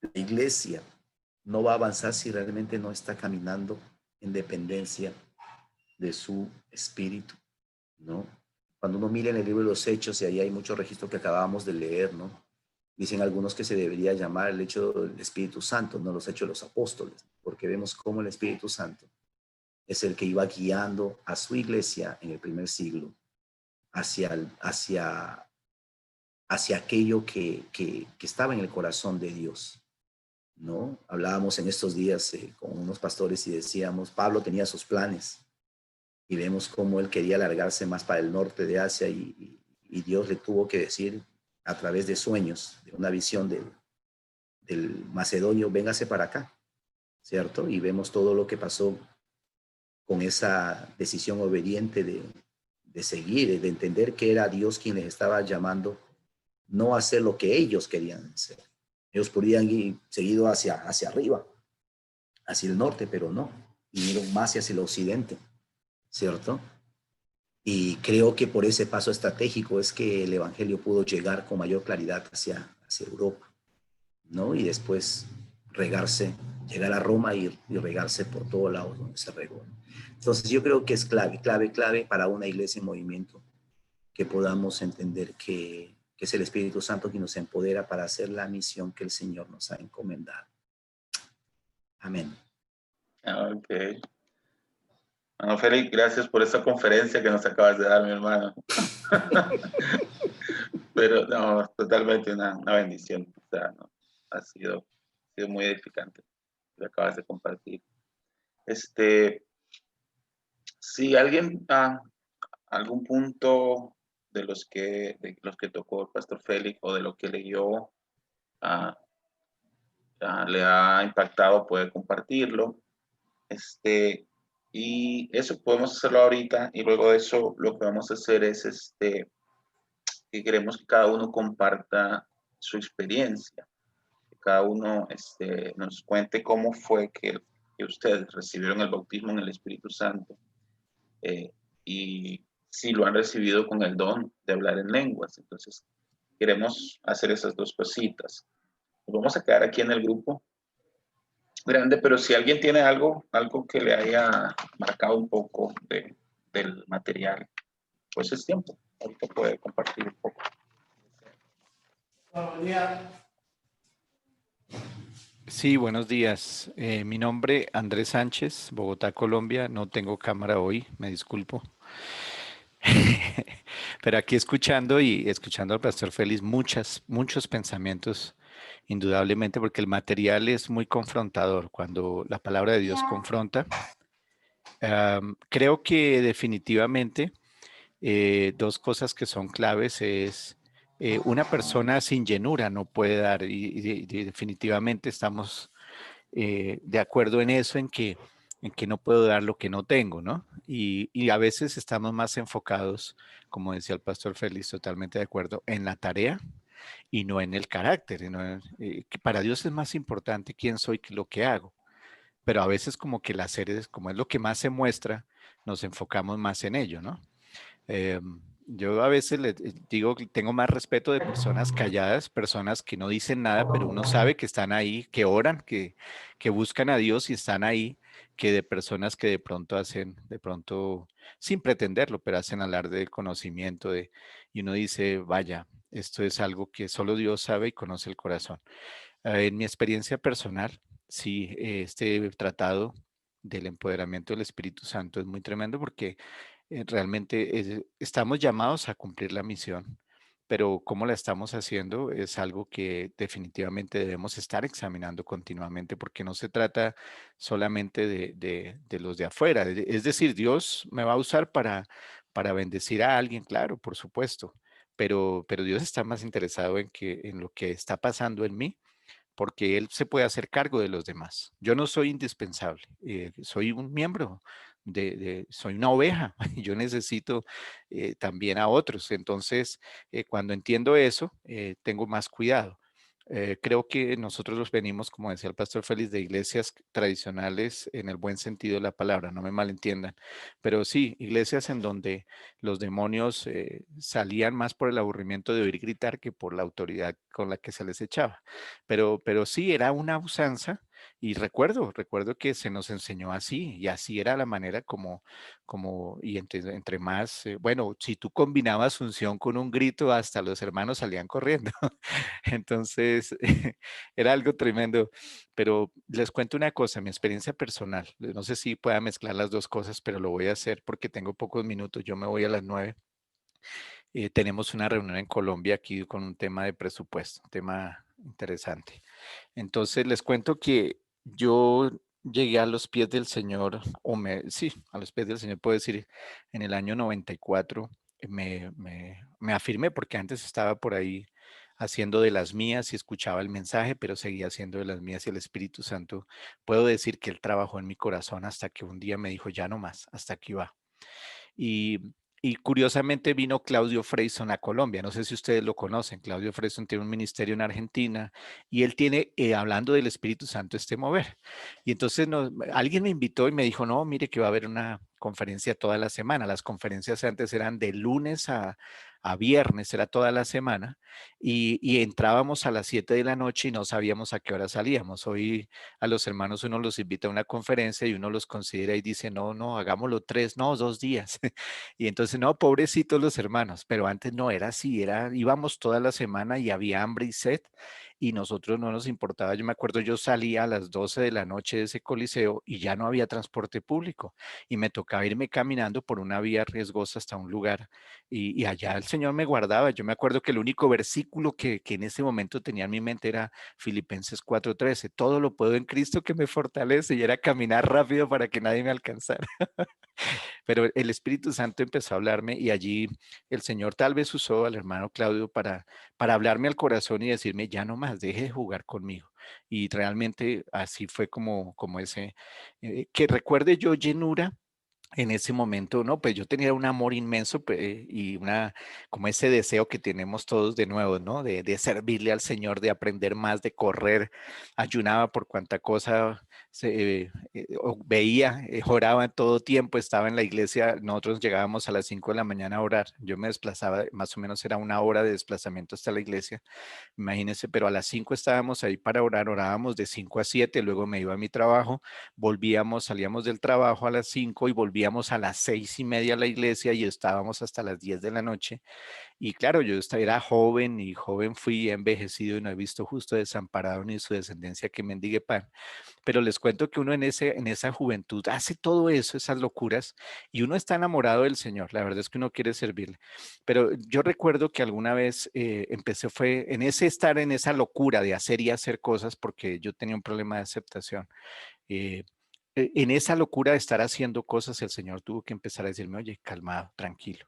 la iglesia no va a avanzar si realmente no está caminando en dependencia de su espíritu, ¿no? Cuando uno mira en el libro de los Hechos, y ahí hay muchos registros que acabamos de leer, ¿no? Dicen algunos que se debería llamar el hecho del Espíritu Santo, no los hechos de los apóstoles, porque vemos cómo el Espíritu Santo es el que iba guiando a su iglesia en el primer siglo hacia aquello que estaba en el corazón de Dios, ¿no? Hablábamos en estos días con unos pastores y decíamos, Pablo tenía sus planes y vemos cómo él quería alargarse más para el norte de Asia y Dios le tuvo que decir a través de sueños, de una visión del macedonio, véngase para acá, ¿cierto? Y vemos todo lo que pasó con esa decisión obediente de seguir, de entender que era Dios quien les estaba llamando no a hacer lo que ellos querían hacer. Ellos podrían ir seguido hacia arriba, hacia el norte, pero no, vinieron más hacia el occidente, ¿cierto? Y creo que por ese paso estratégico es que el evangelio pudo llegar con mayor claridad hacia Europa, ¿no? Y después llegar a Roma y regarse por todos lados donde se regó. Entonces yo creo que es clave para una iglesia en movimiento que podamos entender que es el Espíritu Santo quien nos empodera para hacer la misión que el Señor nos ha encomendado. Amén. Ok. Bueno, Félix, gracias por esa conferencia que nos acabas de dar, mi hermano. Pero no, totalmente una bendición. O sea, no, ha sido muy edificante lo que acabas de compartir. Si alguien algún punto de los que tocó el pastor Félix o de lo que leyó ah, le ha impactado, puede compartirlo. Y eso podemos hacerlo ahorita, y luego de eso lo que vamos a hacer es que queremos que cada uno comparta su experiencia, que cada uno nos cuente cómo fue que ustedes recibieron el bautismo en el Espíritu Santo, y si lo han recibido con el don de hablar en lenguas. Entonces queremos hacer esas dos cositas. Nos vamos a quedar aquí en el grupo grande, pero si alguien tiene algo que le haya marcado un poco del material, pues es tiempo. Ahorita puede compartir un poco. Sí, buenos días. Mi nombre Andrés Sánchez, Bogotá, Colombia. No tengo cámara hoy, me disculpo. Pero aquí escuchando al pastor Félix, muchos pensamientos, indudablemente, porque el material es muy confrontador. Cuando la palabra de Dios confronta, creo que definitivamente dos cosas que son claves es una persona sin llenura no puede dar, y definitivamente estamos de acuerdo en eso, en que en que no puedo dar lo que no tengo, ¿no? Y a veces estamos más enfocados, como decía el pastor Félix, totalmente de acuerdo, en la tarea y no en el carácter. Que para Dios es más importante quién soy que lo que hago. Pero a veces como que las series, como es lo que más se muestra, nos enfocamos más en ello, ¿no? Eh, yo a veces le digo que tengo más respeto de personas calladas, personas que no dicen nada, pero uno sabe que están ahí, que oran, que buscan a Dios y están ahí, que de personas que de pronto hacen, de pronto, sin pretenderlo, pero hacen alarde del conocimiento y uno dice, vaya, esto es algo que solo Dios sabe y conoce el corazón. En mi experiencia personal, sí, este tratado del empoderamiento del Espíritu Santo es muy tremendo porque realmente estamos llamados a cumplir la misión, pero cómo la estamos haciendo es algo que definitivamente debemos estar examinando continuamente, porque no se trata solamente de los de afuera. Es decir, Dios me va a usar para bendecir a alguien, claro, por supuesto, pero Dios está más interesado en lo que está pasando en mí porque él se puede hacer cargo de los demás. Yo no soy indispensable, soy un miembro, soy una oveja, y yo necesito también a otros. Entonces, cuando entiendo eso, tengo más cuidado. Creo que nosotros los venimos, como decía el pastor Félix, de iglesias tradicionales en el buen sentido de la palabra, no me malentiendan, pero sí, iglesias en donde los demonios salían más por el aburrimiento de oír gritar que por la autoridad con la que se les echaba. Pero sí, era una usanza y recuerdo que se nos enseñó así y así era la manera y entre más, bueno, si tú combinabas unción con un grito, hasta los hermanos salían corriendo. Entonces, era algo tremendo. Pero les cuento una cosa, mi experiencia personal, no sé si pueda mezclar las dos cosas, pero lo voy a hacer porque tengo pocos minutos, yo me voy a las 9. Tenemos una reunión en Colombia aquí con un tema de presupuesto, un tema interesante. Entonces les cuento que yo llegué a los pies del Señor, sí, a los pies del Señor, puedo decir, en el año 94 me afirmé porque antes estaba por ahí haciendo de las mías y escuchaba el mensaje, pero seguía haciendo de las mías y el Espíritu Santo. Puedo decir que Él trabajó en mi corazón hasta que un día me dijo, ya no más, hasta aquí va. Y, y curiosamente vino Claudio Freyson a Colombia. No sé si ustedes lo conocen. Claudio Freyson tiene un ministerio en Argentina y él tiene, hablando del Espíritu Santo, este mover. Y entonces alguien me invitó y me dijo, no, mire que va a haber una conferencia toda la semana. Las conferencias antes eran de lunes a viernes, era toda la semana. Y entrábamos a las 7 de la noche y no sabíamos a qué hora salíamos. Hoy a los hermanos uno los invita a una conferencia y uno los considera y dice, no, no, hagámoslo 3, no, 2 días. Y entonces, no, pobrecitos los hermanos, pero antes no era así, íbamos toda la semana y había hambre y sed y nosotros no nos importaba. Yo me acuerdo, yo salía a las 12 de la noche de ese coliseo y ya no había transporte público y me tocaba irme caminando por una vía riesgosa hasta un lugar y allá el Señor me guardaba. Yo me acuerdo que el único versículo que en ese momento tenía en mi mente era Filipenses 4:13, todo lo puedo en Cristo que me fortalece y era caminar rápido para que nadie me alcanzara. Pero el Espíritu Santo empezó a hablarme y allí el Señor tal vez usó al hermano Claudio para hablarme al corazón y decirme, ya no más, deje de jugar conmigo. Y realmente así fue como ese, que recuerde yo llenura en ese momento, no, pues yo tenía un amor inmenso y como ese deseo que tenemos todos de nuevo, ¿no? De servirle al Señor, de aprender más, de correr. Ayunaba por cuanta cosa veía, oraba en todo tiempo, estaba en la iglesia. Nosotros llegábamos a las 5 de la mañana a orar. Yo me desplazaba, más o menos era una hora de desplazamiento hasta la iglesia. Imagínense, pero a las 5 estábamos ahí para orar, orábamos de 5 a 7, luego me iba a mi trabajo, salíamos del trabajo a las 5 y volvíamos a las 6:30 a la iglesia y estábamos hasta las 10 de la noche. Y claro, era joven y joven fui, he envejecido y no he visto justo desamparado ni su descendencia que mendigue pan. Pero les cuento que uno en esa juventud hace todo eso, esas locuras, y uno está enamorado del Señor. La verdad es que uno quiere servirle. Pero yo recuerdo que alguna vez fue en ese estar en esa locura de hacer y hacer cosas, porque yo tenía un problema de aceptación. eh, en esa locura de estar haciendo cosas, el Señor tuvo que empezar a decirme, oye, calmado, tranquilo.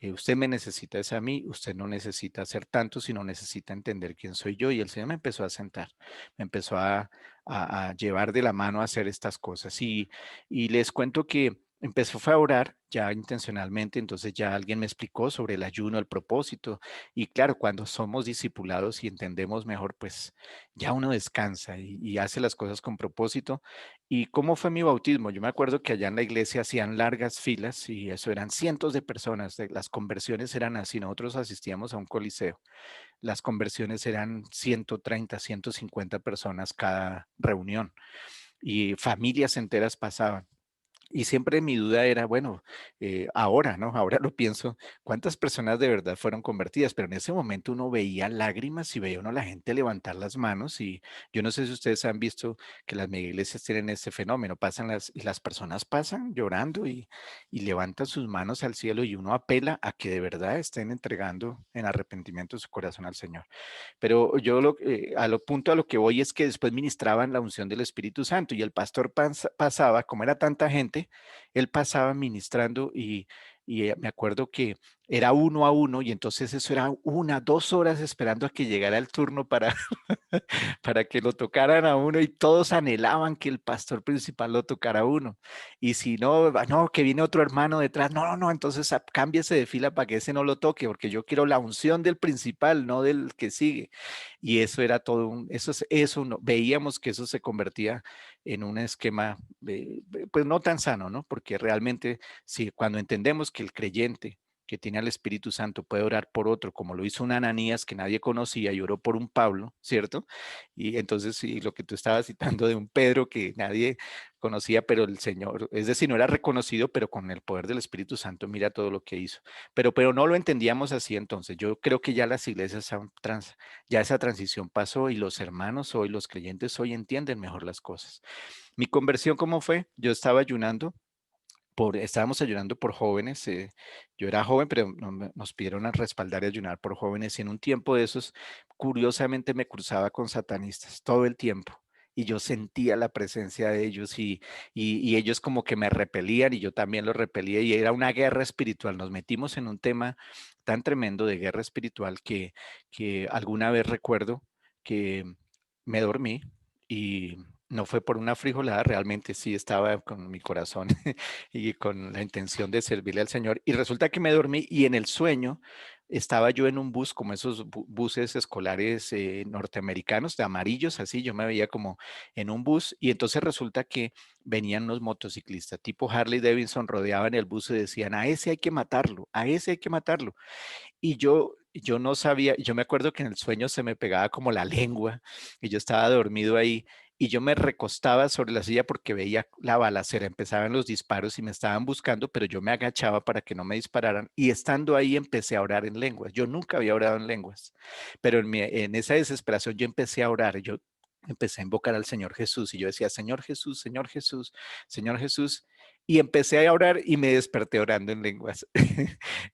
Usted me necesita es a mí, usted no necesita hacer tanto, sino necesita entender quién soy yo. Y el Señor me empezó a sentar, me empezó a llevar de la mano a hacer estas cosas. Y les cuento que empezó fue a orar ya intencionalmente, entonces ya alguien me explicó sobre el ayuno, el propósito. Y claro, cuando somos discipulados y entendemos mejor, pues ya uno descansa y hace las cosas con propósito. ¿Y cómo fue mi bautismo? Yo me acuerdo que allá en la iglesia hacían largas filas y eso eran cientos de personas. Las conversiones eran así. Nosotros asistíamos a un coliseo. Las conversiones eran 130, 150 personas cada reunión y familias enteras pasaban. Y siempre mi duda era, bueno, ahora, ¿no? Ahora lo pienso, ¿cuántas personas de verdad fueron convertidas? Pero en ese momento uno veía lágrimas y veía uno a la gente levantar las manos y yo no sé si ustedes han visto que las iglesias tienen ese fenómeno, pasan y las personas pasan llorando y levantan sus manos al cielo y uno apela a que de verdad estén entregando en arrepentimiento su corazón al Señor. Pero yo a lo punto a lo que voy es que después ministraban la unción del Espíritu Santo y el pastor pasaba, como era tanta gente, él pasaba ministrando y me acuerdo que era uno a uno y entonces eso era 1, 2 horas esperando a que llegara el turno para, para que lo tocaran a uno y todos anhelaban que el pastor principal lo tocara a uno. Y si no, no, que viene otro hermano detrás, no, no, no, entonces cámbiese de fila para que ese no lo toque, porque yo quiero la unción del principal, no del que sigue. Y eso era todo eso veíamos que eso se convertía en un esquema, pues no tan sano, ¿no? Porque realmente, si cuando entendemos que el creyente que tiene al Espíritu Santo puede orar por otro, como lo hizo un Ananías que nadie conocía y oró por un Pablo, ¿cierto? Y entonces, sí, lo que tú estabas citando de un Pedro que nadie conocía, pero el Señor, es decir, no era reconocido, pero con el poder del Espíritu Santo, mira todo lo que hizo. Pero no lo entendíamos así entonces. Yo creo que ya las iglesias ya esa transición pasó y los hermanos hoy, los creyentes hoy entienden mejor las cosas. Mi conversión, ¿cómo fue? Yo estaba ayunando estábamos ayunando por jóvenes. Yo era joven, pero nos pidieron a respaldar y ayunar por jóvenes. Y en un tiempo de esos, curiosamente me cruzaba con satanistas todo el tiempo. Y yo sentía la presencia de ellos y ellos como que me repelían y yo también los repelía y era una guerra espiritual. Nos metimos en un tema tan tremendo de guerra espiritual que alguna vez recuerdo que me dormí y no fue por una frijolada, realmente sí estaba con mi corazón y con la intención de servirle al Señor. Y resulta que me dormí y en el sueño estaba yo en un bus, como esos buses escolares norteamericanos, de amarillos, así, yo me veía como en un bus y entonces resulta que venían unos motociclistas tipo Harley Davidson, rodeaban el bus y decían, a ese hay que matarlo, a ese hay que matarlo. Y yo no sabía, yo me acuerdo que en el sueño se me pegaba como la lengua y yo estaba dormido ahí y yo me recostaba sobre la silla porque veía la balacera, empezaban los disparos y me estaban buscando, pero yo me agachaba para que no me dispararan y estando ahí empecé a orar en lenguas. Yo nunca había orado en lenguas, pero en esa desesperación yo empecé a orar, yo empecé a invocar al Señor Jesús y yo decía, Señor Jesús, Señor Jesús, Señor Jesús. Y empecé a orar y me desperté orando en lenguas.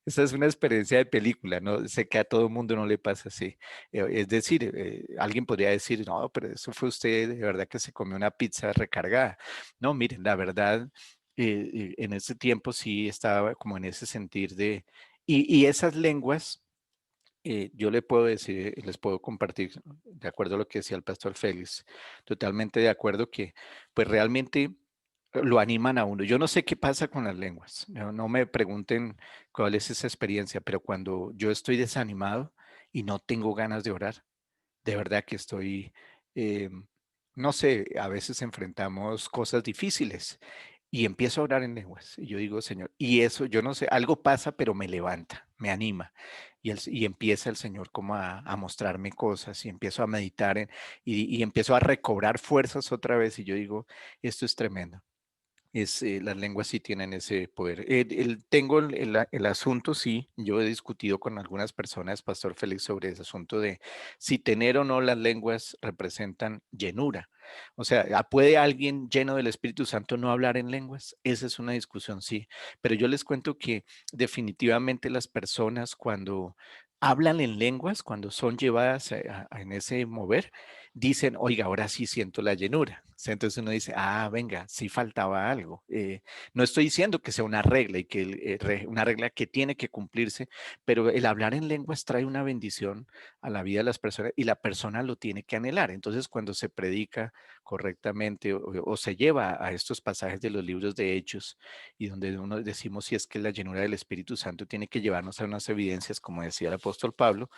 Esa es una experiencia de película, ¿no? Sé que a todo mundo no le pasa así. Es decir, alguien podría decir, no, pero eso fue usted de verdad que se comió una pizza recargada. No, miren, la verdad, en ese tiempo sí estaba como en ese sentir de... Y esas lenguas, yo le puedo decir, les puedo compartir, de acuerdo a lo que decía el pastor Félix, totalmente de acuerdo que, pues realmente lo animan a uno. Yo no sé qué pasa con las lenguas, no me pregunten cuál es esa experiencia, pero cuando yo estoy desanimado y no tengo ganas de orar, de verdad que estoy, eh, no sé, a veces enfrentamos cosas difíciles y empiezo a orar en lenguas. Y yo digo, Señor, y eso, yo no sé, algo pasa, pero me levanta, me anima. Y empieza el Señor como a mostrarme cosas y empiezo a meditar y empiezo a recobrar fuerzas otra vez. Y yo digo, esto es tremendo. Las lenguas sí tienen ese poder. Tengo el asunto, sí, yo he discutido con algunas personas, Pastor Félix, sobre ese asunto de si tener o no las lenguas representan llenura. O sea, ¿puede alguien lleno del Espíritu Santo no hablar en lenguas? Esa es una discusión, sí. Pero yo les cuento que definitivamente las personas cuando hablan en lenguas, cuando son llevadas en ese mover, dicen, oiga, ahora sí siento la llenura. Entonces uno dice, ah, venga, sí faltaba algo. No estoy diciendo que sea una regla y que una regla que tiene que cumplirse, pero el hablar en lenguas trae una bendición a la vida de las personas y la persona lo tiene que anhelar. Entonces, cuando se predica correctamente o se lleva a estos pasajes de los libros de Hechos y donde uno decimos si es que la llenura del Espíritu Santo tiene que llevarnos a unas evidencias, como decía el apóstol Pablo,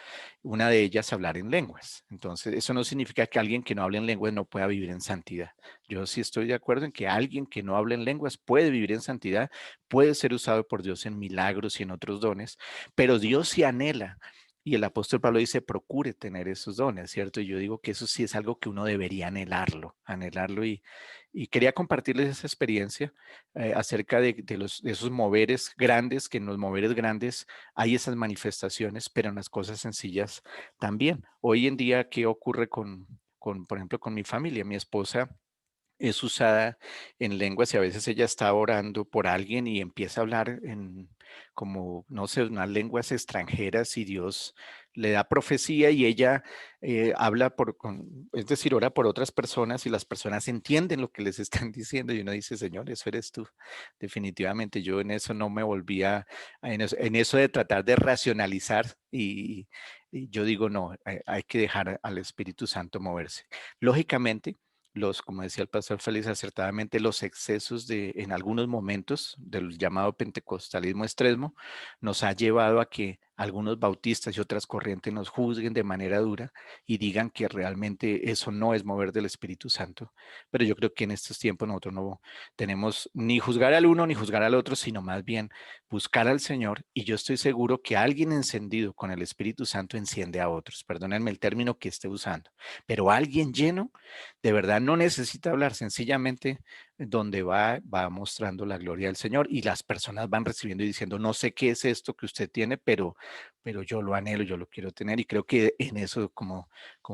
una de ellas hablar en lenguas. Entonces, eso no significa que alguien que no hable en lenguas no pueda vivir en santidad. Yo sí estoy de acuerdo en que alguien que no hable en lenguas puede vivir en santidad, puede ser usado por Dios en milagros y en otros dones, pero Dios sí anhela. Y el apóstol Pablo dice, procure tener esos dones, ¿cierto? Y yo digo que eso sí es algo que uno debería anhelarlo, anhelarlo. Y quería compartirles esa experiencia acerca de esos moveres grandes, que en los moveres grandes hay esas manifestaciones, pero en las cosas sencillas también. Hoy en día, ¿qué ocurre por ejemplo, con mi familia? Mi esposa es usada en lenguas y a veces ella está orando por alguien y empieza a hablar en como, no sé, unas lenguas extranjeras y Dios le da profecía y ella habla es decir, ora por otras personas y las personas entienden lo que les están diciendo y uno dice, Señor, eso eres tú. Definitivamente yo en eso no me volvía, en eso de tratar de racionalizar y yo digo, no, hay que dejar al Espíritu Santo moverse. Lógicamente, como decía el pastor Félix acertadamente, los excesos en algunos momentos del llamado pentecostalismo extremo nos ha llevado a que algunos bautistas y otras corrientes nos juzguen de manera dura y digan que realmente eso no es mover del Espíritu Santo. Pero yo creo que en estos tiempos nosotros no tenemos ni juzgar al uno ni juzgar al otro, sino más bien buscar al Señor. Y yo estoy seguro que alguien encendido con el Espíritu Santo enciende a otros. Perdónenme el término que esté usando, pero alguien lleno de verdad no necesita hablar, sencillamente donde va mostrando la gloria del Señor y las personas van recibiendo y diciendo, no sé qué es esto que usted tiene, pero yo lo anhelo, yo lo quiero tener y creo que en eso, como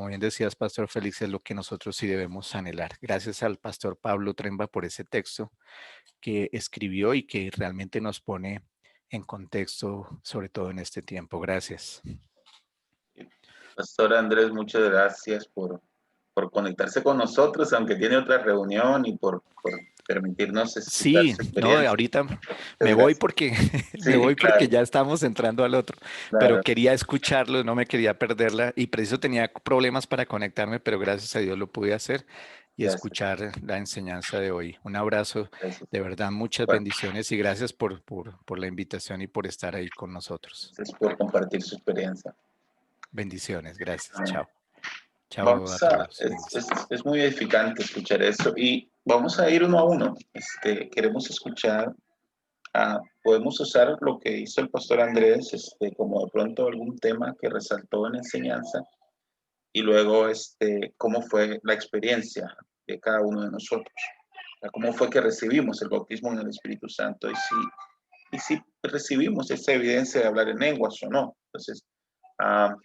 bien decías, Pastor Félix, es lo que nosotros sí debemos anhelar. Gracias al Pastor Pablo Tremba por ese texto que escribió y que realmente nos pone en contexto, sobre todo en este tiempo. Gracias. Pastor Andrés, muchas gracias por conectarse con nosotros, aunque tiene otra reunión y por permitirnos escuchar Sí, su no, experiencia. ahorita Muchas me voy gracias. porque me Sí, voy porque claro, ya estamos entrando al otro, pero claro. quería escucharlo, no me quería perderla y preciso tenía problemas para conectarme, pero gracias a Dios lo pude hacer y Gracias, escuchar la enseñanza de hoy. Un abrazo, gracias. de verdad, muchas Bueno, bendiciones y gracias por la invitación y por estar ahí con nosotros. gracias por compartir su experiencia. Bendiciones, gracias, chao. Chao a Vamos a, todos, bendiciones. es muy edificante escuchar eso y vamos a ir uno a uno. Queremos escuchar, podemos usar lo que hizo el pastor Andrés, como de pronto algún tema que resaltó en la enseñanza y luego, cómo fue la experiencia de cada uno de nosotros. O sea, cómo fue que recibimos el bautismo en el Espíritu Santo y si recibimos esa evidencia de hablar en lenguas o no. Entonces, ah,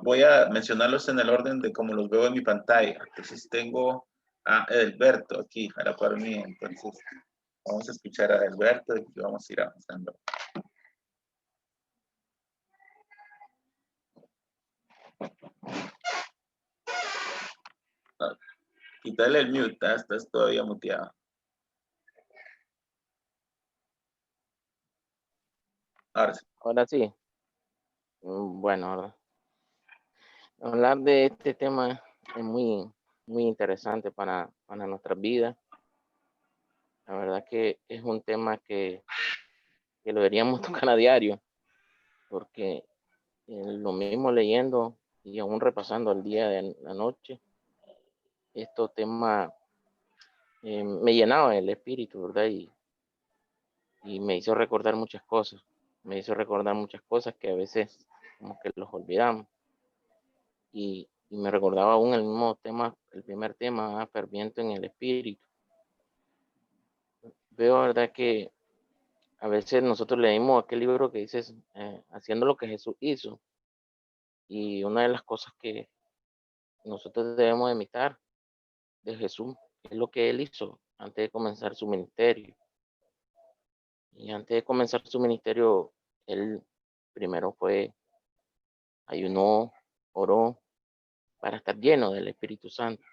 voy a mencionarlos en el orden de como los veo en mi pantalla. Entonces tengo a Edilberto aquí, a la par mía. Entonces vamos a escuchar a Edilberto y vamos a ir avanzando. Ah, quítale el mute, estás todavía muteado. Ahora sí. Ahora sí, bueno, hablar de este tema es muy interesante para nuestras vidas. La verdad que es un tema que lo deberíamos tocar a diario, porque lo mismo leyendo y aún repasando el día de la noche, estos temas me llenaban el espíritu, ¿verdad? Y me hizo recordar muchas cosas. Me hizo recordar muchas cosas que a veces como que los olvidamos. Y me recordaba aún el mismo tema, el primer tema, ferviente en el espíritu. Veo, verdad, que a veces nosotros leímos aquel libro que dice haciendo lo que Jesús hizo. Y una de las cosas que nosotros debemos imitar de Jesús, es lo que él hizo antes de comenzar su ministerio. Y antes de comenzar su ministerio, él primero fue, ayunó, oró para estar lleno del Espíritu Santo.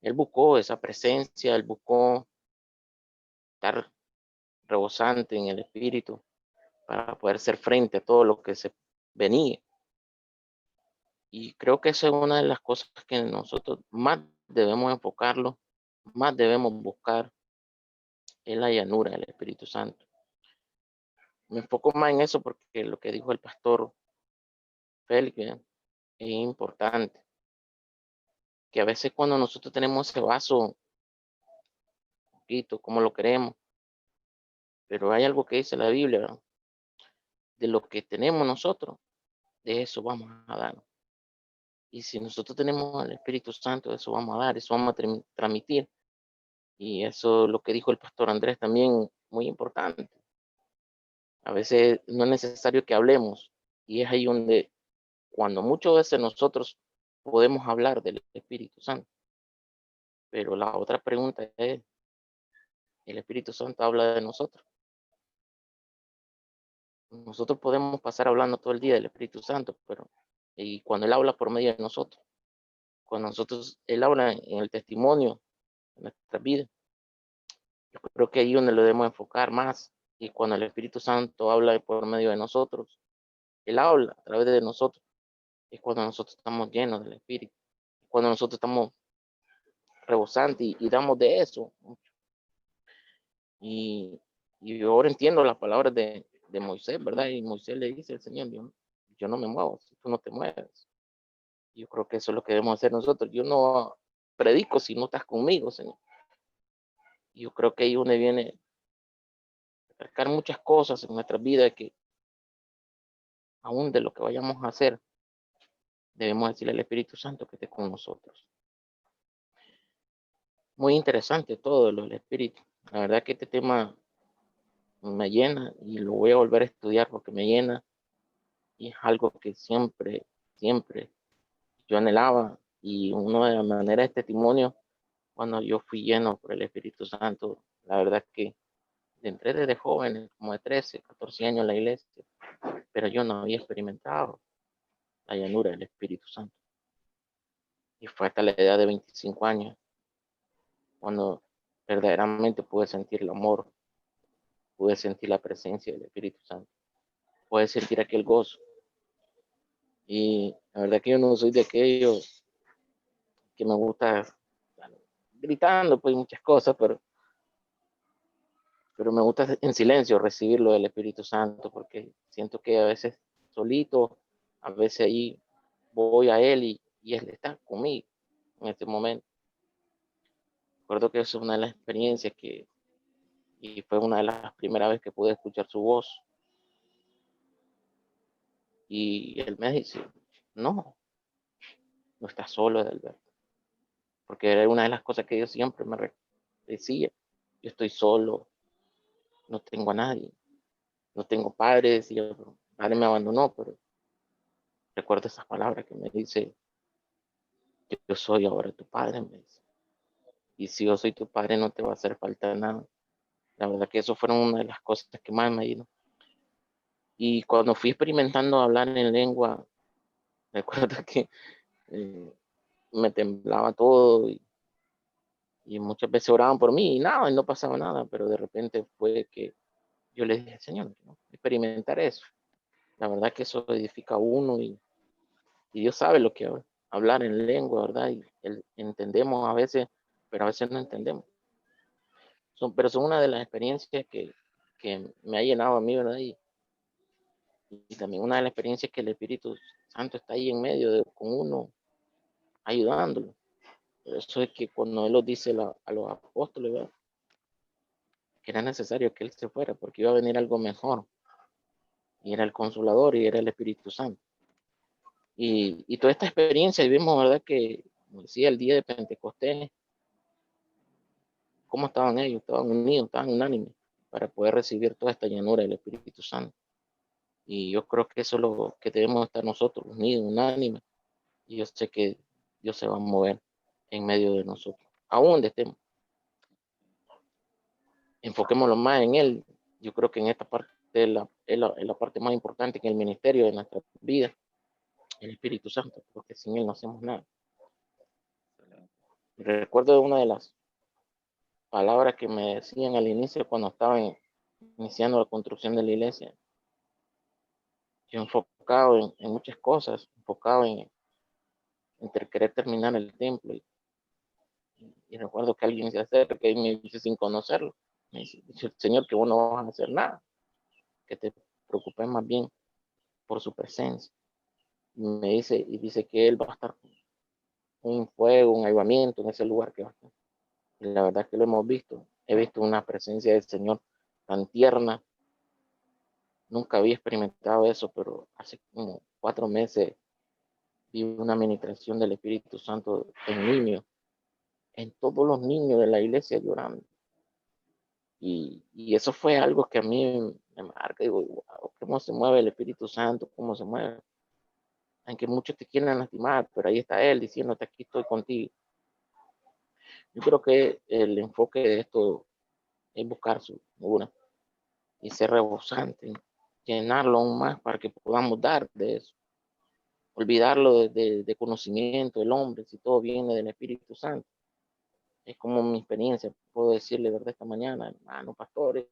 Él buscó esa presencia, él buscó estar rebosante en el Espíritu para poder hacer frente a todo lo que se venía. Y creo que esa es una de las cosas que nosotros más debemos enfocarlo, más debemos buscar, es la llanura del Espíritu Santo. Me enfoco más en eso porque lo que dijo el pastor Félix es importante. Que a veces cuando nosotros tenemos ese vaso, poquito, como lo queremos, pero hay algo que dice la Biblia, ¿verdad? De lo que tenemos nosotros, de eso vamos a dar. Y si nosotros tenemos el Espíritu Santo, de eso vamos a dar, eso vamos a transmitir. Y eso es lo que dijo el pastor Andrés también, muy importante. A veces no es necesario que hablemos. Y es ahí donde, cuando muchas veces nosotros podemos hablar del Espíritu Santo. Pero la otra pregunta es, ¿el Espíritu Santo habla de nosotros? Nosotros podemos pasar hablando todo el día del Espíritu Santo, pero y cuando Él habla por medio de nosotros, cuando nosotros, Él habla en el testimonio de nuestra vida, yo creo que ahí es donde lo debemos enfocar más. Y cuando el Espíritu Santo habla por medio de nosotros, Él habla a través de nosotros, es cuando nosotros estamos llenos del Espíritu, cuando nosotros estamos rebosantes y damos de eso. Y, y ahora entiendo las palabras de Moisés, ¿verdad? Y Moisés le dice al Señor, yo no me muevo si tú no te mueves. Yo creo que eso es lo que debemos hacer nosotros. Yo no predico si no estás conmigo, Señor. Yo creo que ahí donde viene a marcar muchas cosas en nuestra vida que aún de lo que vayamos a hacer, debemos decirle al Espíritu Santo que esté con nosotros. Muy interesante todo lo del Espíritu. La verdad que este tema me llena y lo voy a volver a estudiar porque me llena y es algo que siempre, siempre yo anhelaba. Y una de las maneras de testimonio, cuando yo fui lleno por el Espíritu Santo, la verdad que entré desde jóvenes, como de 13, 14 años en la iglesia, pero yo no había experimentado la llanura del Espíritu Santo. Y fue hasta la edad de 25 años cuando verdaderamente pude sentir el amor, pude sentir la presencia del Espíritu Santo, pude sentir aquel gozo. Y la verdad que yo no soy de aquellos que me gusta gritando pues muchas cosas, pero me gusta en silencio recibirlo del Espíritu Santo, porque siento que a veces solito, a veces ahí voy a Él y Él está conmigo en este momento. Recuerdo que eso es una de las experiencias y fue una de las primeras veces que pude escuchar su voz. Y Él me dice, no, no estás solo, Adalberto, porque era una de las cosas que yo siempre me decía, yo estoy solo, no tengo a nadie, no tengo padre, decía, padre me abandonó, pero recuerdo esas palabras que me dice, yo soy ahora tu padre, me dice. Y si yo soy tu padre, no te va a hacer falta nada. La verdad que eso fueron una de las cosas que más me dio. Y cuando fui experimentando hablar en lengua, recuerdo que eh, me temblaba todo y muchas veces oraban por mí y nada, y no pasaba nada, pero de repente fue que yo le dije, Señor, ¿no? Experimentar eso. La verdad que eso edifica a uno y Dios sabe lo que hablar en lengua, ¿verdad? Y entendemos a veces, pero a veces no entendemos. Pero son una de las experiencias que me ha llenado a mí, ¿verdad? Y también una de las experiencias que el Espíritu Santo está ahí en medio con uno, ayudándolo. Por eso es que cuando Él los dice a los apóstoles, ¿verdad? Que era necesario que Él se fuera, porque iba a venir algo mejor. Y era el Consolador y era el Espíritu Santo. Y toda esta experiencia, y vimos, ¿verdad? Que, como decía, el día de Pentecostés, cómo estaban ellos, estaban unidos, estaban unánimes para poder recibir toda esta llanura del Espíritu Santo. Y yo creo que eso es lo que debemos estar nosotros, unidos, unánimes. Y yo sé que Dios se va a mover. en medio de nosotros, aún donde estemos. Enfoquémoslo más en Él. Yo creo que en esta parte es la parte más importante que el ministerio de nuestra vida, el Espíritu Santo, porque sin Él no hacemos nada. Recuerdo una de las palabras que me decían al inicio cuando estaba iniciando la construcción de la iglesia. Yo enfocado en muchas cosas, enfocado en querer terminar el templo. Y recuerdo que alguien se acerca y me dice sin conocerlo, me dice, Señor, que vos no vas a hacer nada, que te preocupes más bien por su presencia. Y dice que Él va a estar con un fuego, un avivamiento en ese lugar que va a estar. Y la verdad es que lo hemos visto. He visto una presencia del Señor tan tierna. Nunca había experimentado eso, pero hace como 4 meses vi una administración del Espíritu Santo en niños, en todos los niños de la iglesia llorando. Y eso fue algo que a mí me marca. Digo, wow, cómo se mueve el Espíritu Santo, cómo se mueve. Aunque muchos te quieran lastimar, pero ahí está Él diciéndote, aquí estoy contigo. Yo creo que el enfoque de esto es buscar su figura y ser rebosante, llenarlo aún más para que podamos dar de eso. Olvidarlo de conocimiento del hombre, si todo viene del Espíritu Santo. Es como mi experiencia, puedo decirle, ¿verdad? Esta mañana, hermano, pastores,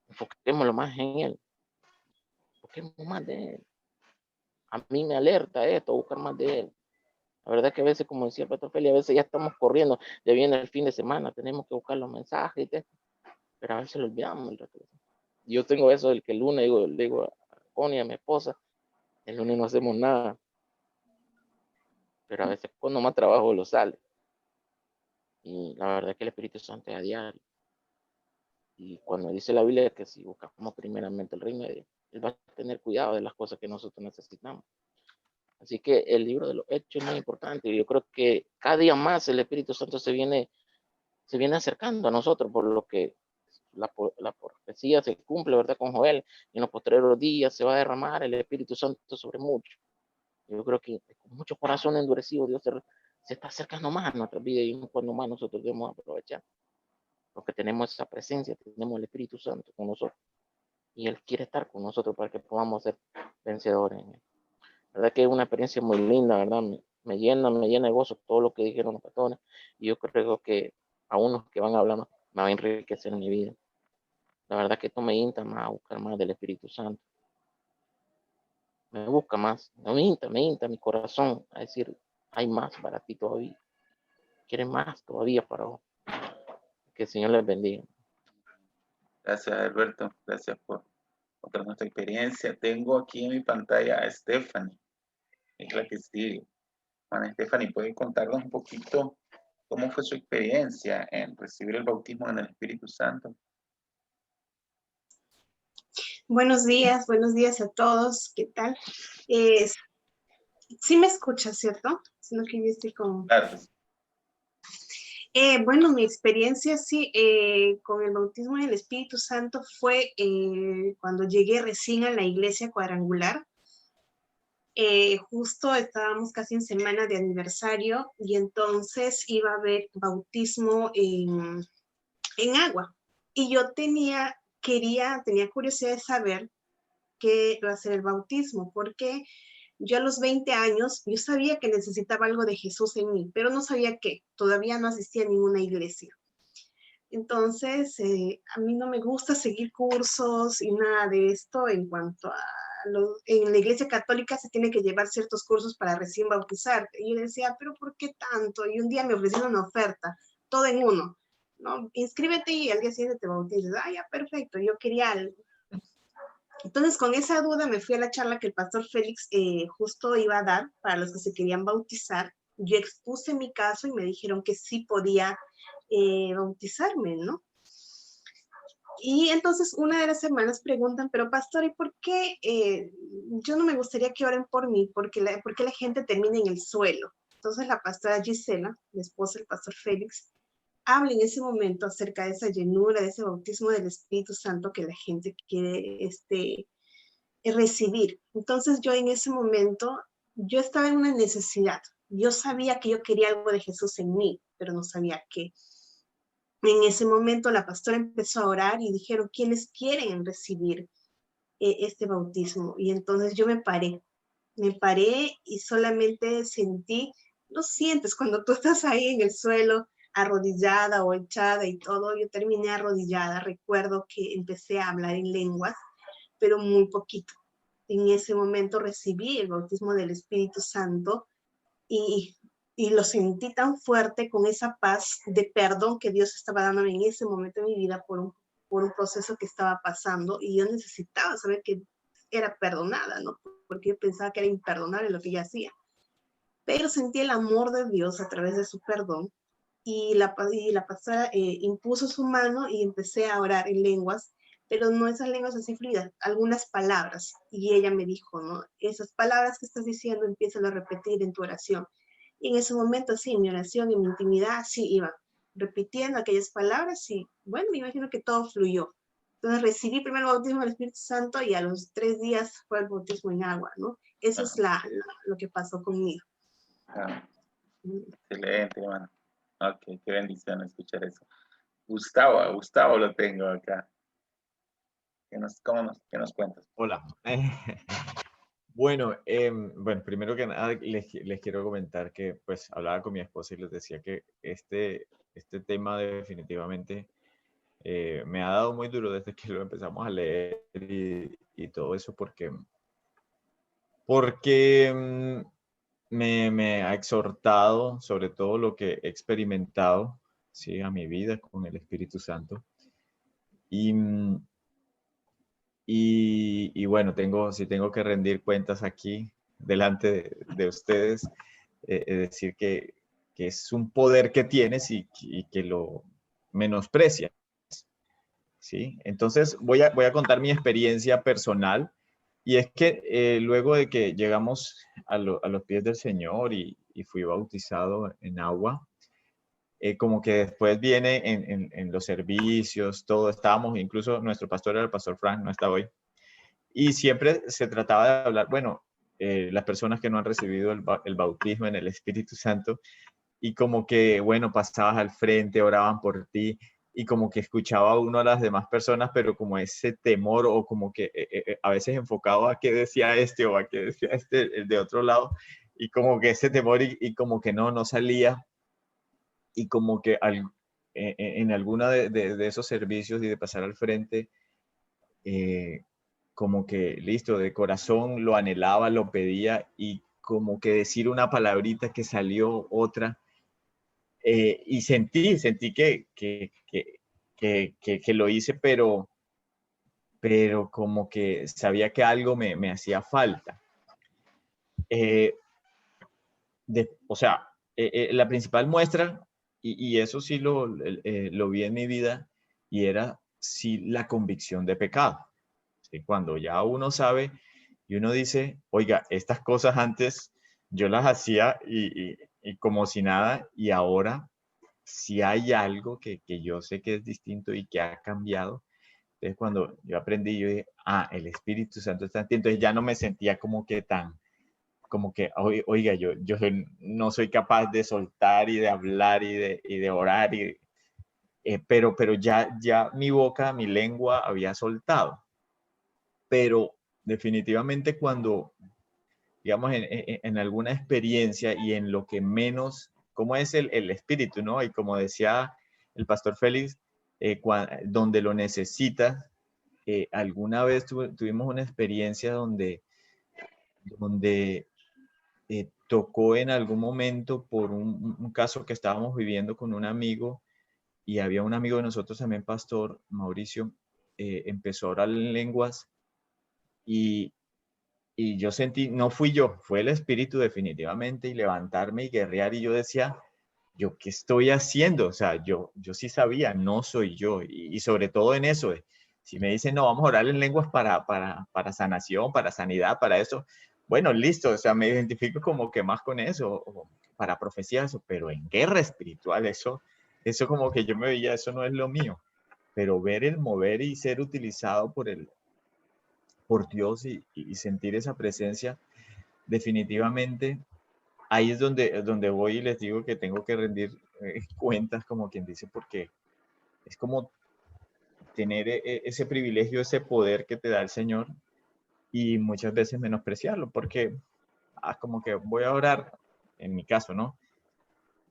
enfoquémoslo más en Él. Enfoquemos más de Él. A mí me alerta esto, buscar más de Él. La verdad que a veces, como decía el pastor Feli, a veces ya estamos corriendo, ya viene el fin de semana, tenemos que buscar los mensajes, pero a veces lo olvidamos. Yo tengo eso del que el lunes le digo a Connie, a mi esposa, el lunes no hacemos nada, pero a veces cuando más trabajo lo sale. Y la verdad que el Espíritu Santo es a diario. Y cuando dice la Biblia que si buscamos primeramente el reino de Dios, Él va a tener cuidado de las cosas que nosotros necesitamos. Así que el libro de los Hechos es muy importante. Y yo creo que cada día más el Espíritu Santo se viene acercando a nosotros, por lo que la profecía se cumple, ¿verdad? Con Joel, y en los postreros días se va a derramar el Espíritu Santo sobre muchos. Yo creo que con muchos corazones endurecidos Dios se está acercando más a nuestra vida y cuando más nosotros debemos aprovechar. Porque tenemos esa presencia, tenemos el Espíritu Santo con nosotros. Y Él quiere estar con nosotros para que podamos ser vencedores en Él. La verdad que es una experiencia muy linda, ¿verdad? Me llena de gozo todo lo que dijeron los pastores. Y yo creo que a unos que van hablando me va a enriquecer en mi vida. La verdad que esto me insta más a buscar más del Espíritu Santo. Me busca más, me insta mi corazón a decir, hay más para ti todavía. Quieres más todavía para vos. Que el Señor les bendiga. Gracias, Alberto. Gracias por contar nuestra experiencia. Tengo aquí en mi pantalla a Stephanie. Es la que sigue. Ana Stephanie, ¿puede contarnos un poquito cómo fue su experiencia en recibir el bautismo en el Espíritu Santo? Buenos días a todos. ¿Qué tal? Sí me escuchas, ¿cierto? Sino que yo estoy con... Claro. Bueno, mi experiencia sí con el bautismo en el Espíritu Santo fue cuando llegué recién a la iglesia cuadrangular. Justo estábamos casi en semana de aniversario y entonces iba a haber bautismo en agua. Y yo tenía curiosidad de saber qué iba a ser el bautismo, porque yo a los 20 años, yo sabía que necesitaba algo de Jesús en mí, pero no sabía qué, todavía no asistía a ninguna iglesia. Entonces, a mí no me gusta seguir cursos y nada de esto en cuanto a en la iglesia católica se tiene que llevar ciertos cursos para recién bautizarte. Y yo decía, pero ¿por qué tanto? Y un día me ofrecieron una oferta, todo en uno, ¿no? Inscríbete y al día siguiente te bautizas. Ah, ya, perfecto, yo quería algo. Entonces, con esa duda me fui a la charla que el pastor Félix justo iba a dar para los que se querían bautizar. Yo expuse mi caso y me dijeron que sí podía bautizarme, ¿no? Y entonces una de las hermanas preguntan, pero pastor, ¿y por qué yo no me gustaría que oren por mí? ¿Por qué la gente termina en el suelo? Entonces la pastora Gisela, la esposa del pastor Félix, habla en ese momento acerca de esa llenura, de ese bautismo del Espíritu Santo que la gente quiere recibir. Entonces yo en ese momento, yo estaba en una necesidad Yo sabía que yo quería algo de Jesús en mí, pero no sabía qué. En ese momento la pastora empezó a orar y dijeron, ¿quiénes quieren recibir este bautismo? Y entonces yo me paré y solamente sentí, lo sientes cuando tú estás ahí en el suelo, arrodillada o echada y todo. Yo terminé arrodillada. Recuerdo que empecé a hablar en lenguas, pero muy poquito. En ese momento recibí el bautismo del Espíritu Santo y, y lo sentí tan fuerte con esa paz de perdón que Dios estaba dándome en ese momento de mi vida por un proceso que estaba pasando, y yo necesitaba saber que era perdonada, ¿no? Porque yo pensaba que era imperdonable lo que yo hacía. Pero sentí el amor de Dios a través de su perdón, y la pastora impuso su mano y empecé a orar en lenguas, pero no esas lenguas así fluidas, algunas palabras. Y ella me dijo, ¿no? Esas palabras que estás diciendo, empieza a repetir en tu oración. Y en ese momento, sí, en mi oración, en mi intimidad, sí iba repitiendo aquellas palabras y bueno, me imagino que todo fluyó. Entonces recibí primero el bautismo del Espíritu Santo y a los 3 días fue el bautismo en agua, ¿no? Eso es lo que pasó conmigo. Ah, excelente, hermano. Ok, qué bendición escuchar eso. Gustavo lo tengo acá. ¿Qué nos cuentas? Hola. Bueno, primero que nada les quiero comentar que pues hablaba con mi esposa y les decía que este tema definitivamente me ha dado muy duro desde que lo empezamos a leer y todo eso porque me ha exhortado sobre todo lo que he experimentado, ¿sí? A mi vida con el Espíritu Santo. Y bueno, si tengo que rendir cuentas aquí delante de ustedes, es decir que es un poder que tienes y que lo menosprecias, ¿sí? Entonces voy a contar mi experiencia personal, y es que luego de que llegamos a los pies del Señor y fui bautizado en agua, como que después viene en los servicios, todo estábamos, incluso nuestro pastor era el pastor Frank, no está hoy, y siempre se trataba de hablar, bueno, las personas que no han recibido el bautismo en el Espíritu Santo, y como que, bueno, pasabas al frente, oraban por ti, y como que escuchaba uno a las demás personas, pero como ese temor, o como que a veces enfocado a qué decía este o a qué decía este, el de otro lado, y como que ese temor y como que no salía, y como que en alguna de esos servicios y de pasar al frente, como que listo, de corazón lo anhelaba, lo pedía, y como que decir una palabrita que salió otra, y sentí que lo hice, pero como que sabía que algo me hacía falta. O sea, la principal muestra, y eso sí lo vi en mi vida, y era sí la convicción de pecado. ¿Sí? Cuando ya uno sabe y uno dice, oiga, estas cosas antes yo las hacía y como si nada, y ahora si hay algo que yo sé que es distinto y que ha cambiado. Entonces cuando yo aprendí, yo dije, el Espíritu Santo está aquí. Entonces ya no me sentía como que oiga, yo no soy capaz de soltar y de hablar y de orar, pero ya mi boca, mi lengua había soltado. Pero definitivamente cuando, digamos, en alguna experiencia y en lo que menos, como es el espíritu, ¿no? Y como decía el pastor Félix, donde lo necesitas, alguna vez tuvimos una experiencia donde tocó en algún momento por un caso que estábamos viviendo con un amigo, y había un amigo de nosotros también, pastor Mauricio, empezó a orar en lenguas, y yo sentí, no fui yo, fue el Espíritu definitivamente, y levantarme y guerrear, y yo decía, ¿yo qué estoy haciendo? O sea, yo sí sabía, no soy yo, y sobre todo en eso, si me dicen, no, vamos a orar en lenguas para sanación, para sanidad, para eso, bueno, listo, o sea, me identifico como que más con eso, o para profecía, eso, pero en guerra espiritual, eso como que yo me veía, eso no es lo mío, pero ver el mover y ser utilizado por Dios y sentir esa presencia, definitivamente ahí es donde voy y les digo que tengo que rendir cuentas, como quien dice, porque es como tener ese privilegio, ese poder que te da el Señor y muchas veces menospreciarlo, porque como que voy a orar, en mi caso, ¿no?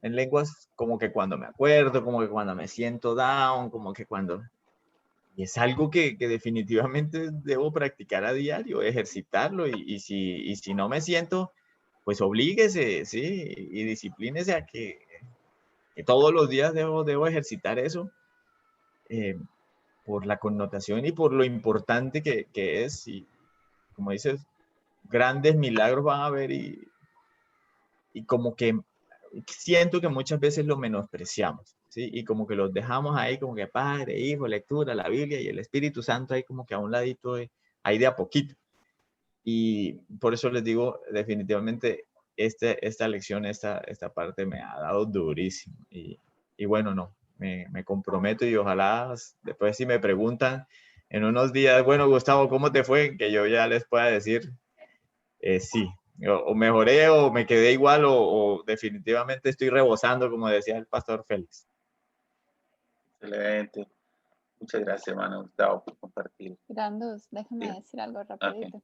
En lenguas como que cuando me acuerdo, como que cuando me siento down, como que cuando... Y es algo que definitivamente debo practicar a diario, ejercitarlo, y si no me siento, pues oblíguese, ¿sí? Y disciplínese a que todos los días debo ejercitar eso, eh, por la connotación y por lo importante que es. Y como dices, grandes milagros van a haber y como que siento que muchas veces lo menospreciamos, ¿sí? Y como que los dejamos ahí como que Padre, Hijo, lectura, la Biblia y el Espíritu Santo ahí como que a un ladito, ahí de a poquito. Y por eso les digo, definitivamente, esta lección, esta parte me ha dado durísimo. Y bueno, no, me comprometo y ojalá después si me preguntan en unos días, bueno, Gustavo, ¿cómo te fue? Que yo ya les pueda decir, sí, o mejoré o me quedé igual o definitivamente estoy rebosando, como decía el pastor Félix. Excelente. Muchas gracias, hermano Gustavo, por compartir. Grandus, déjame Sí. decir algo Ok. rapidito.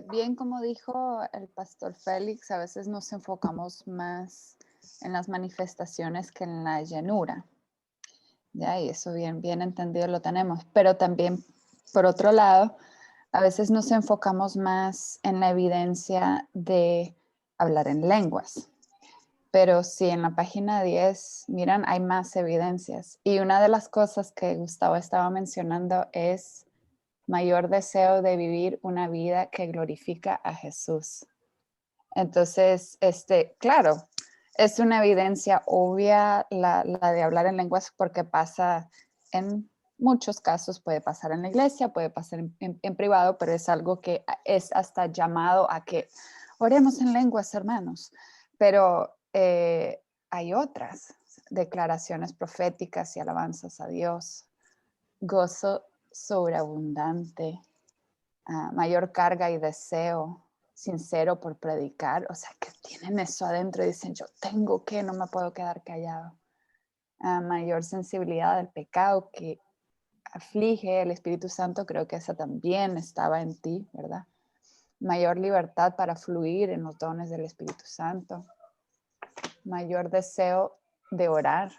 Bien como dijo el pastor Félix, a veces nos enfocamos más en las manifestaciones que en la llanura. Ya, y eso bien entendido lo tenemos. Pero también, por otro lado, a veces nos enfocamos más en la evidencia de hablar en lenguas. Pero sí, en la página 10, miran, hay más evidencias. Y una de las cosas que Gustavo estaba mencionando es mayor deseo de vivir una vida que glorifica a Jesús. Entonces, claro, es una evidencia obvia la de hablar en lenguas porque pasa en muchos casos, puede pasar en la iglesia, puede pasar en privado, pero es algo que es hasta llamado a que oremos en lenguas, hermanos. Pero hay otras declaraciones proféticas y alabanzas a Dios, gozo sobreabundante, mayor carga y deseo sincero por predicar, o sea, que tienen eso adentro y dicen, yo tengo que, no me puedo quedar callado. Mayor sensibilidad al pecado que aflige el Espíritu Santo, creo que esa también estaba en ti, ¿verdad? Mayor libertad para fluir en los dones del Espíritu Santo. Mayor deseo de orar.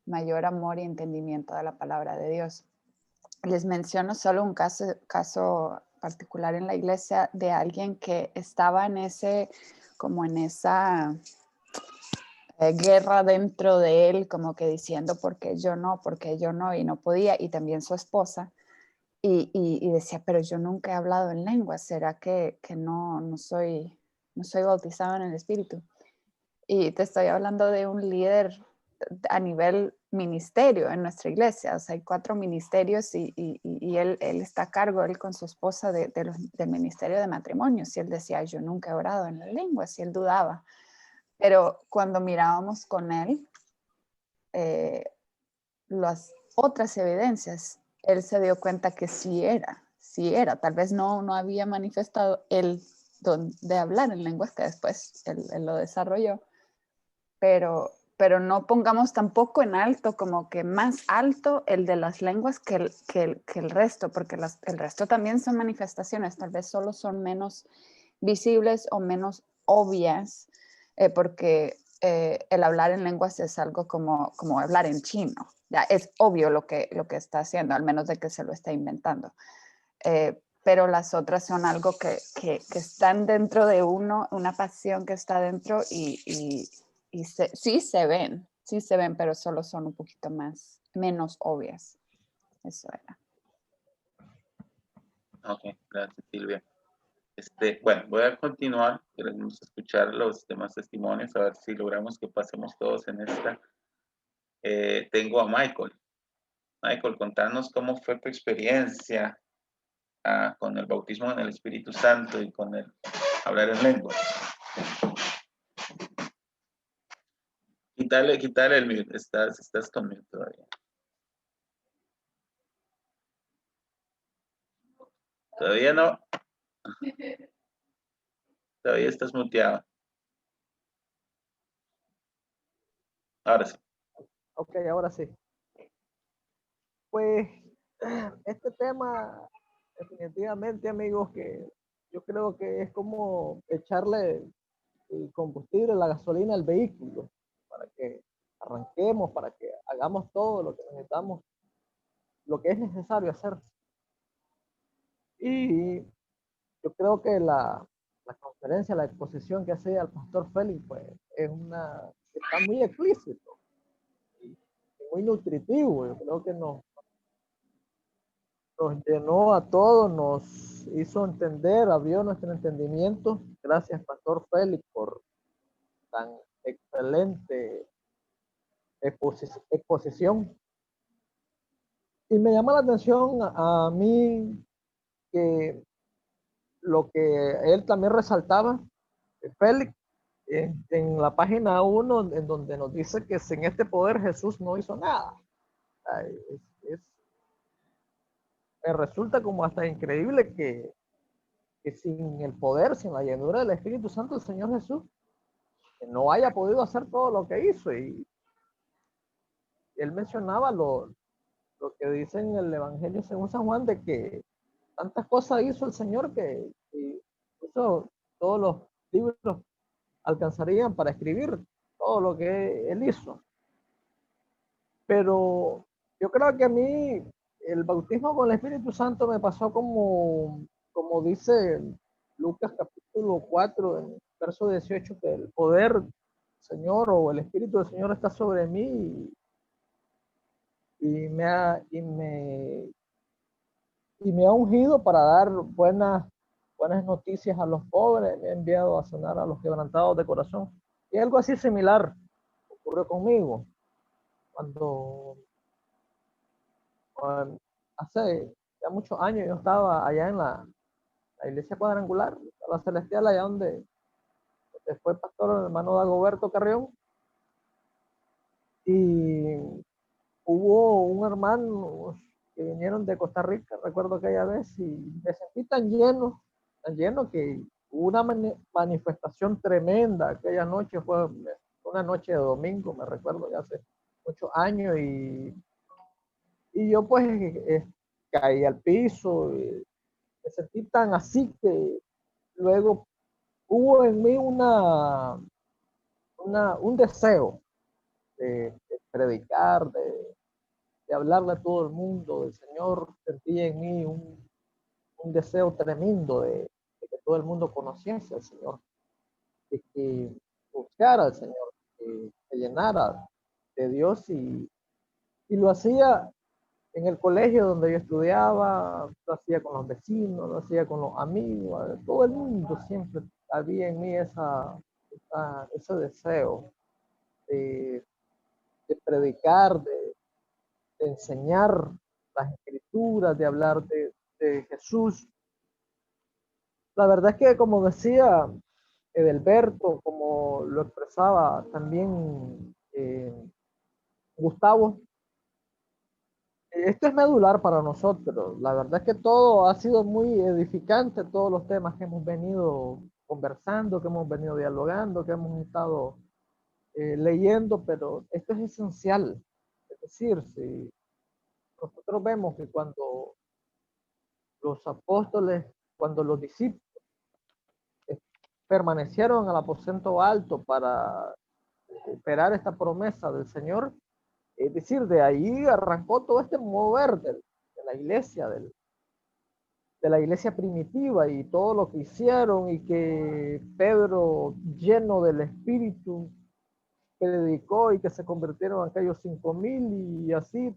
Mayor amor y entendimiento de la palabra de Dios. Les menciono solo un caso particular en la iglesia de alguien que estaba en esa guerra dentro de él, como que diciendo por qué yo no, y no podía, y también su esposa, y decía, pero yo nunca he hablado en lengua, ¿será que no soy bautizado en el Espíritu? Y te estoy hablando de un líder a nivel ministerio en nuestra iglesia, o sea, hay 4 ministerios y él está a cargo, él con su esposa del ministerio de matrimonios, y él decía, yo nunca he orado en la lengua, si él dudaba, pero cuando mirábamos con él las otras evidencias, él se dio cuenta que sí era, tal vez no había manifestado el don de hablar en lenguas, que después él lo desarrolló, pero no pongamos tampoco en alto, como que más alto el de las lenguas que el resto, porque el resto también son manifestaciones, tal vez solo son menos visibles o menos obvias, porque el hablar en lenguas es algo como hablar en chino, ya es obvio lo que está haciendo, al menos de que se lo está inventando. Pero las otras son algo que están dentro de uno, una pasión que está dentro y sí se ven, pero solo son un poquito menos obvias. Eso era. Ok, gracias, Silvia. Bueno, voy a continuar. Queremos escuchar los demás testimonios, a ver si logramos que pasemos todos en esta. Tengo a Michael. Michael, contanos cómo fue tu experiencia con el bautismo en el Espíritu Santo y con el hablar en lenguas. Quítale el mute. Estás con mute todavía. Todavía no. Todavía estás muteado. Ahora sí. Ok, ahora sí. Pues este tema, definitivamente, amigos, que yo creo que es como echarle el combustible, la gasolina al vehículo, para que arranquemos, para que hagamos todo lo que necesitamos, lo que es necesario hacer. Y yo creo que la conferencia, la exposición que hacía el pastor Félix, pues está muy explícito, muy nutritivo. Yo creo que nos llenó a todos, nos hizo entender, abrió nuestro entendimiento. Gracias, pastor Félix, por tan excelente exposición. Y me llama la atención a mí que lo que él también resaltaba, Félix, en la página 1, en donde nos dice que sin este poder Jesús no hizo nada. Me resulta como hasta increíble que sin el poder, sin la llenura del Espíritu Santo, el Señor Jesús no haya podido hacer todo lo que hizo. Y él mencionaba lo que dice en el Evangelio según San Juan, de que tantas cosas hizo el Señor que hizo todos los libros alcanzarían para escribir todo lo que él hizo. Pero yo creo que a mí el bautismo con el Espíritu Santo me pasó como dice Lucas capítulo 4, en verso 18, que el poder del Señor o el Espíritu del Señor está sobre mí y me ha ungido para dar buenas noticias a los pobres, me ha enviado a sanar a los quebrantados de corazón. Y algo así similar ocurrió conmigo cuando hace ya muchos años yo estaba allá en la iglesia cuadrangular, la celestial, allá donde fue pastor el hermano Dagoberto Carrión, y hubo un hermano que vinieron de Costa Rica, recuerdo aquella vez, y me sentí tan lleno que hubo una manifestación tremenda aquella noche. Fue una noche de domingo, me recuerdo, ya hace muchos años, y yo pues caí al piso, y me sentí tan así que luego hubo en mí un deseo de predicar, de hablarle a todo el mundo del Señor. Sentí en mí un deseo tremendo de que todo el mundo conociese al Señor, de que buscara al Señor, que se llenara de Dios, y lo hacía en el colegio donde yo estudiaba, lo hacía con los vecinos, lo hacía con los amigos, todo el mundo. Siempre había en mí ese deseo de, de predicar, de enseñar las escrituras, de hablar de Jesús. La verdad es que, como decía Edelberto, como lo expresaba también Gustavo, esto es medular para nosotros. La verdad es que todo ha sido muy edificante, todos los temas que hemos venido conversando, que hemos venido dialogando, que hemos estado leyendo, pero esto es esencial. Es decir, si nosotros vemos que cuando los apóstoles, cuando los discípulos permanecieron al aposento alto para esperar esta promesa del Señor, es decir, de ahí arrancó todo este mover de la iglesia, de la iglesia primitiva, y todo lo que hicieron, y que Pedro, lleno del Espíritu, predicó y que se convirtieron aquellos 5,000, y así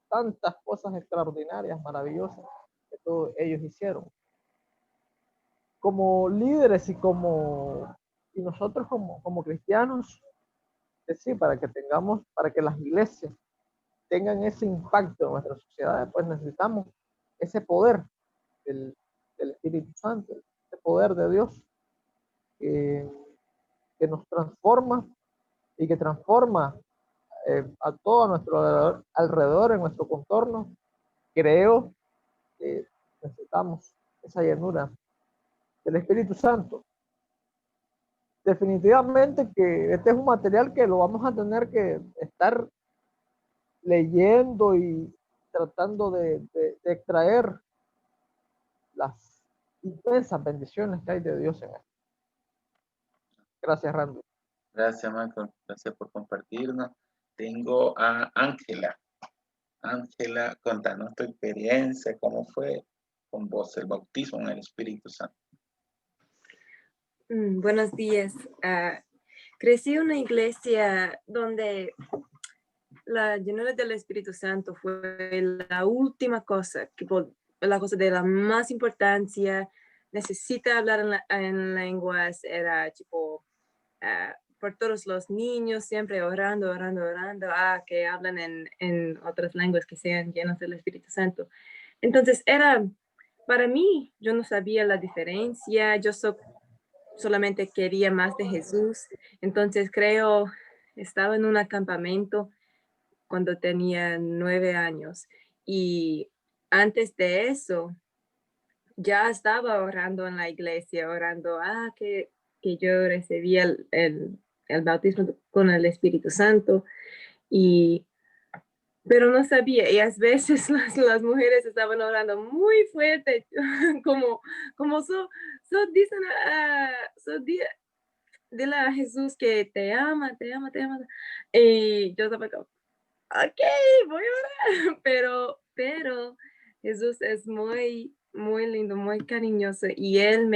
tantas cosas extraordinarias, maravillosas que todos ellos hicieron. Como líderes y nosotros como cristianos, es decir, para que las iglesias tengan ese impacto en nuestra sociedad, pues necesitamos ese poder del, del Espíritu Santo, ese poder de Dios que nos transforma y que transforma a todo nuestro alrededor, en nuestro contorno. Creo que necesitamos esa llenura del Espíritu Santo. definitivamente que este es un material que lo vamos a tener que estar leyendo y tratando de extraer las inmensas bendiciones que hay de Dios en esto. Gracias, Randy. Gracias, Marco. Gracias por compartirnos. Tengo a Ángela. Ángela, contanos tu experiencia, cómo fue con vos el bautismo en el Espíritu Santo. Buenos días. Crecí en una iglesia donde la llenura del Espíritu Santo fue la última cosa, la cosa de la más importancia. Necesita hablar en lenguas, era tipo por todos los niños, siempre orando, que hablan en otras lenguas que sean llenas del Espíritu Santo. Entonces para mí, yo no sabía la diferencia, solamente quería más de Jesús. Entonces estaba en un campamento cuando tenía 9 años y antes de eso ya estaba orando en la iglesia, orando que yo recibía el bautismo con el Espíritu Santo, pero no sabía, y a veces las mujeres estaban orando muy fuerte, como dicen, dile a Jesús que te ama. Y yo estaba como, ok, voy a orar, pero Jesús es muy, muy lindo, muy cariñoso, y Él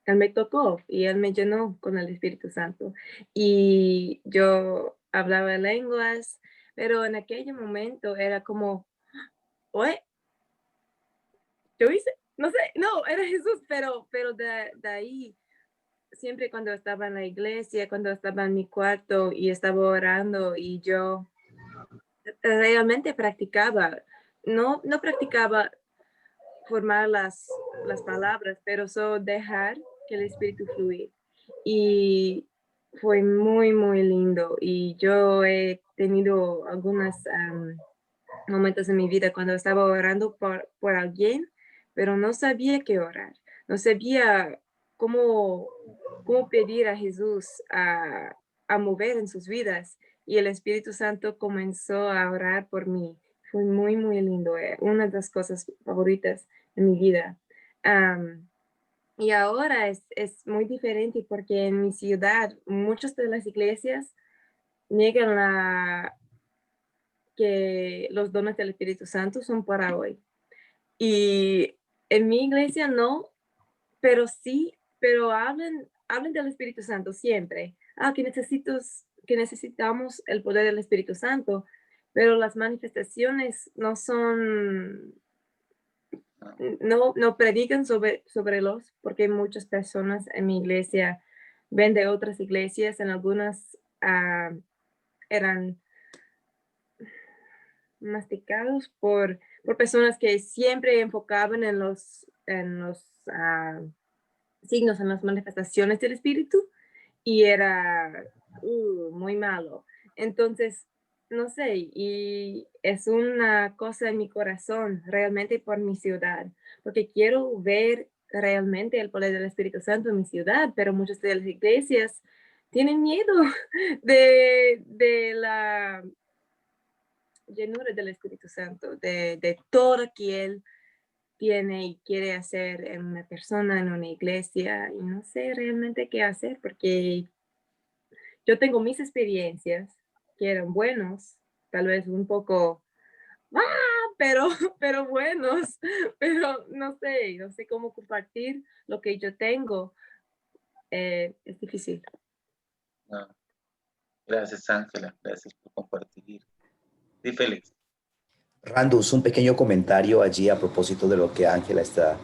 Él me tocó y Él me llenó con el Espíritu Santo. Y yo hablaba lenguas, pero en aquel momento era como, oye, yo hice, no sé, no, era Jesús, pero de ahí, siempre cuando estaba en la iglesia, cuando estaba en mi cuarto y estaba orando y yo realmente practicaba, no practicaba formar las palabras, pero solo dejar que el Espíritu fluya. Y fue muy, muy lindo. Y yo he tenido algunos momentos en mi vida cuando estaba orando por alguien, pero no sabía qué orar. No sabía cómo pedir a Jesús a mover en sus vidas. Y el Espíritu Santo comenzó a orar por mí. Fue muy, muy lindo. Una de las cosas favoritas en mi vida. Y ahora es muy diferente porque en mi ciudad muchas de las iglesias niegan que los dones del Espíritu Santo son para hoy. Y en mi iglesia no, pero sí, pero hablen del Espíritu Santo siempre. Que necesitamos el poder del Espíritu Santo, pero las manifestaciones no son, no predican sobre porque hay muchas personas en mi iglesia ven de otras iglesias, en algunas eran masticados por personas que siempre enfocaban en los signos, en las manifestaciones del Espíritu, y era muy malo. Entonces, no sé, y es una cosa en mi corazón realmente por mi ciudad, porque quiero ver realmente el poder del Espíritu Santo en mi ciudad, pero muchas de las iglesias tienen miedo de la llenura del Espíritu Santo, de todo que Él tiene y quiere hacer en una persona, en una iglesia, y no sé realmente qué hacer, porque yo tengo mis experiencias que eran buenos, tal vez un poco, pero buenos, pero no sé cómo compartir lo que yo tengo. Es difícil. No. Gracias, Ángela. Gracias por compartir. Sí, Félix. Randus, un pequeño comentario allí a propósito de lo que Ángela está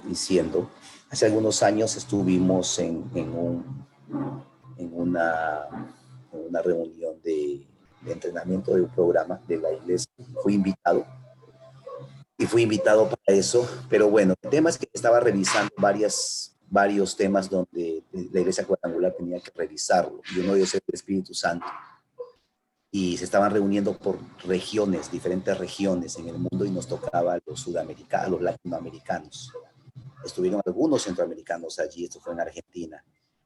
diciendo. Hace algunos años estuvimos en una reunión de entrenamiento de un programa de la iglesia. Fui invitado para eso, pero bueno, el tema es que estaba revisando varios temas donde la iglesia cuadrangular tenía que revisarlo, y uno de ellos es el Espíritu Santo. y se estaban reuniendo por regiones, diferentes regiones en el mundo, y nos tocaba a los sudamericanos, a los latinoamericanos. Estuvieron algunos centroamericanos allí, esto fue en Argentina.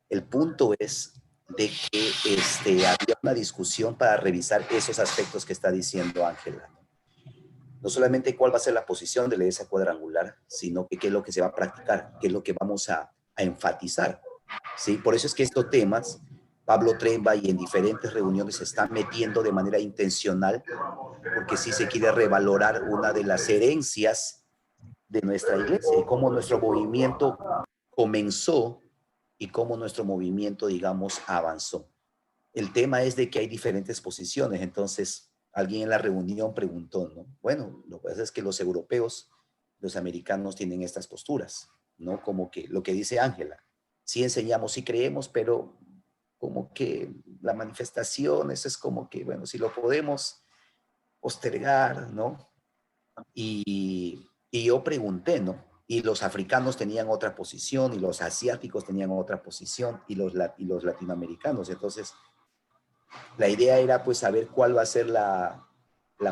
El punto es de que había una discusión para revisar esos aspectos que está diciendo Ángela. No solamente cuál va a ser la posición de la iglesia cuadrangular, sino que qué es lo que se va a practicar, qué es lo que vamos a enfatizar. ¿Sí? Por eso es que estos temas, Pablo Tremba y en diferentes reuniones se están metiendo de manera intencional, porque sí se quiere revalorar una de las herencias de nuestra iglesia y cómo nuestro movimiento comenzó y cómo nuestro movimiento, digamos, avanzó. El tema es de que hay diferentes posiciones, entonces alguien en la reunión preguntó, ¿no? Bueno, lo que pasa es que los europeos, los americanos tienen estas posturas, ¿no? Como que lo que dice Ángela, sí enseñamos, sí creemos, pero como que la manifestación, eso es como que, bueno, si lo podemos postergar, ¿no? Y yo pregunté, ¿no? Y los africanos tenían otra posición, y los asiáticos tenían otra posición, y los latinoamericanos. Entonces, la idea era pues saber cuál va a ser la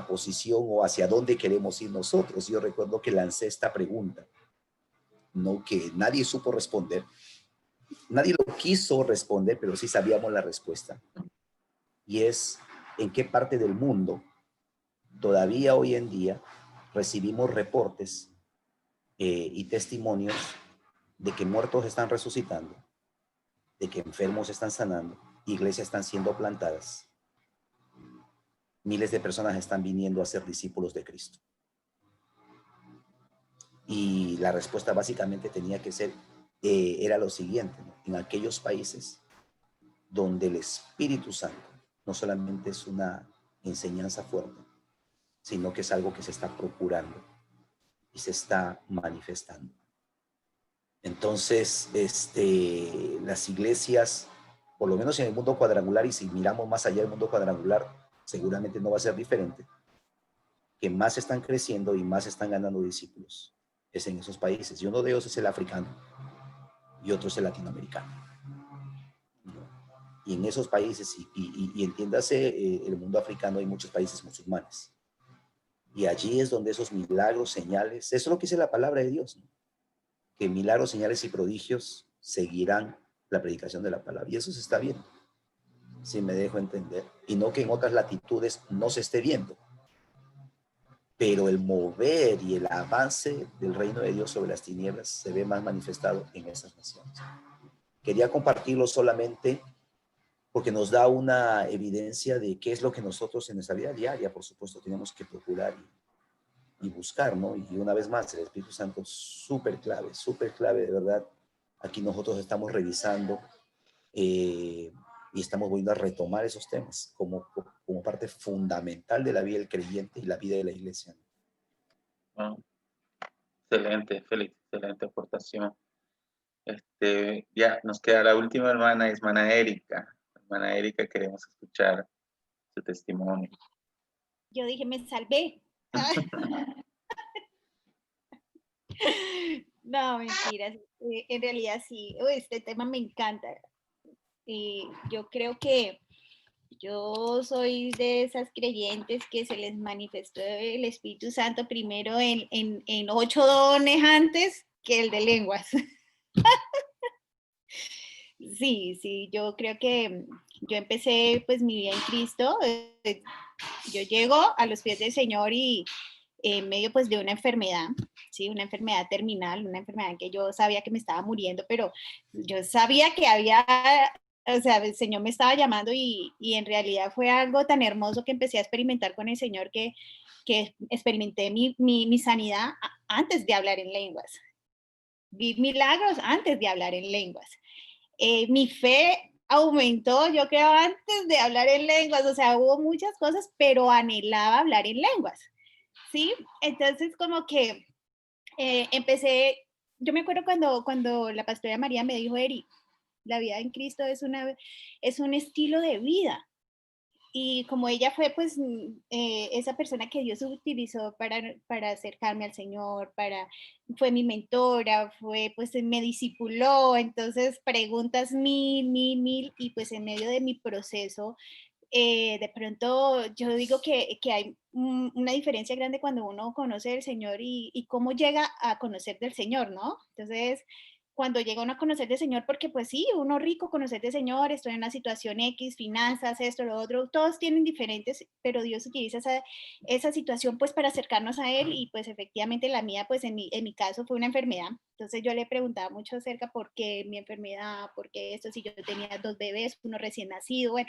posición o hacia dónde queremos ir nosotros. Yo recuerdo que lancé esta pregunta, ¿no? Que nadie supo responder. Nadie lo quiso responder, pero sí sabíamos la respuesta. Y es, ¿en qué parte del mundo todavía hoy en día recibimos reportes y testimonios de que muertos están resucitando, de que enfermos están sanando, iglesias están siendo plantadas, miles de personas están viniendo a ser discípulos de Cristo? Y la respuesta básicamente tenía que ser, era lo siguiente, ¿no? En aquellos países donde el Espíritu Santo no solamente es una enseñanza fuerte, sino que es algo que se está procurando y se está manifestando. Entonces, las iglesias, por lo menos en el mundo cuadrangular, y si miramos más allá del mundo cuadrangular, seguramente no va a ser diferente, que más están creciendo y más están ganando discípulos es en esos países. Y uno de ellos es el africano y otro es el latinoamericano. Y en esos países, y entiéndase, el mundo africano, hay muchos países musulmanes. Y allí es donde esos milagros, señales, eso es lo que dice la palabra de Dios, ¿no? Que milagros, señales y prodigios seguirán la predicación de la palabra. Y eso se está viendo, si me dejo entender. Y no que en otras latitudes no se esté viendo. Pero el mover y el avance del reino de Dios sobre las tinieblas se ve más manifestado en esas naciones. Quería compartirlo solamente porque nos da una evidencia de qué es lo que nosotros en nuestra vida diaria, por supuesto, tenemos que procurar y buscar, ¿no? Y una vez más, el Espíritu Santo, súper clave, de verdad. Aquí nosotros estamos revisando y estamos volviendo a retomar esos temas como parte fundamental de la vida del creyente y la vida de la iglesia, ¿no? Wow. Excelente, Félix, excelente aportación. Ya nos queda la última hermana, es hermana Erika. Hermana Erika, queremos escuchar su testimonio. Yo dije, me salvé. No, mentiras. En realidad sí, este tema me encanta. Yo creo que yo soy de esas creyentes que se les manifestó el Espíritu Santo primero en 8 dones antes que el de lenguas. Sí, yo creo que yo empecé pues mi vida en Cristo. Yo llego a los pies del Señor y en medio pues de una enfermedad, ¿sí? Una enfermedad terminal, una enfermedad que yo sabía que me estaba muriendo, pero yo sabía que había, o sea, el Señor me estaba llamando y en realidad fue algo tan hermoso que empecé a experimentar con el Señor que experimenté mi sanidad antes de hablar en lenguas. Vi milagros antes de hablar en lenguas. Mi fe aumentó, yo creo, antes de hablar en lenguas, o sea, hubo muchas cosas, pero anhelaba hablar en lenguas, ¿sí? Entonces, como que empecé, yo me acuerdo cuando la pastora María me dijo, Eri, la vida en Cristo es un estilo de vida. Y como ella fue pues esa persona que Dios utilizó para acercarme al Señor, fue mi mentora, pues me discipuló, entonces preguntas mil, y pues en medio de mi proceso De pronto yo digo que hay una diferencia grande cuando uno conoce del Señor y cómo llega a conocer del Señor, ¿no? Entonces, cuando llega uno a conocer del Señor, porque pues sí, uno rico conocer del Señor, estoy en una situación X, finanzas, esto, lo otro, todos tienen diferentes, pero Dios utiliza esa situación pues para acercarnos a Él y pues efectivamente la mía pues en mi caso fue una enfermedad. Entonces yo le preguntaba mucho acerca por qué mi enfermedad, por qué esto, si yo tenía 2 bebés, uno recién nacido, bueno,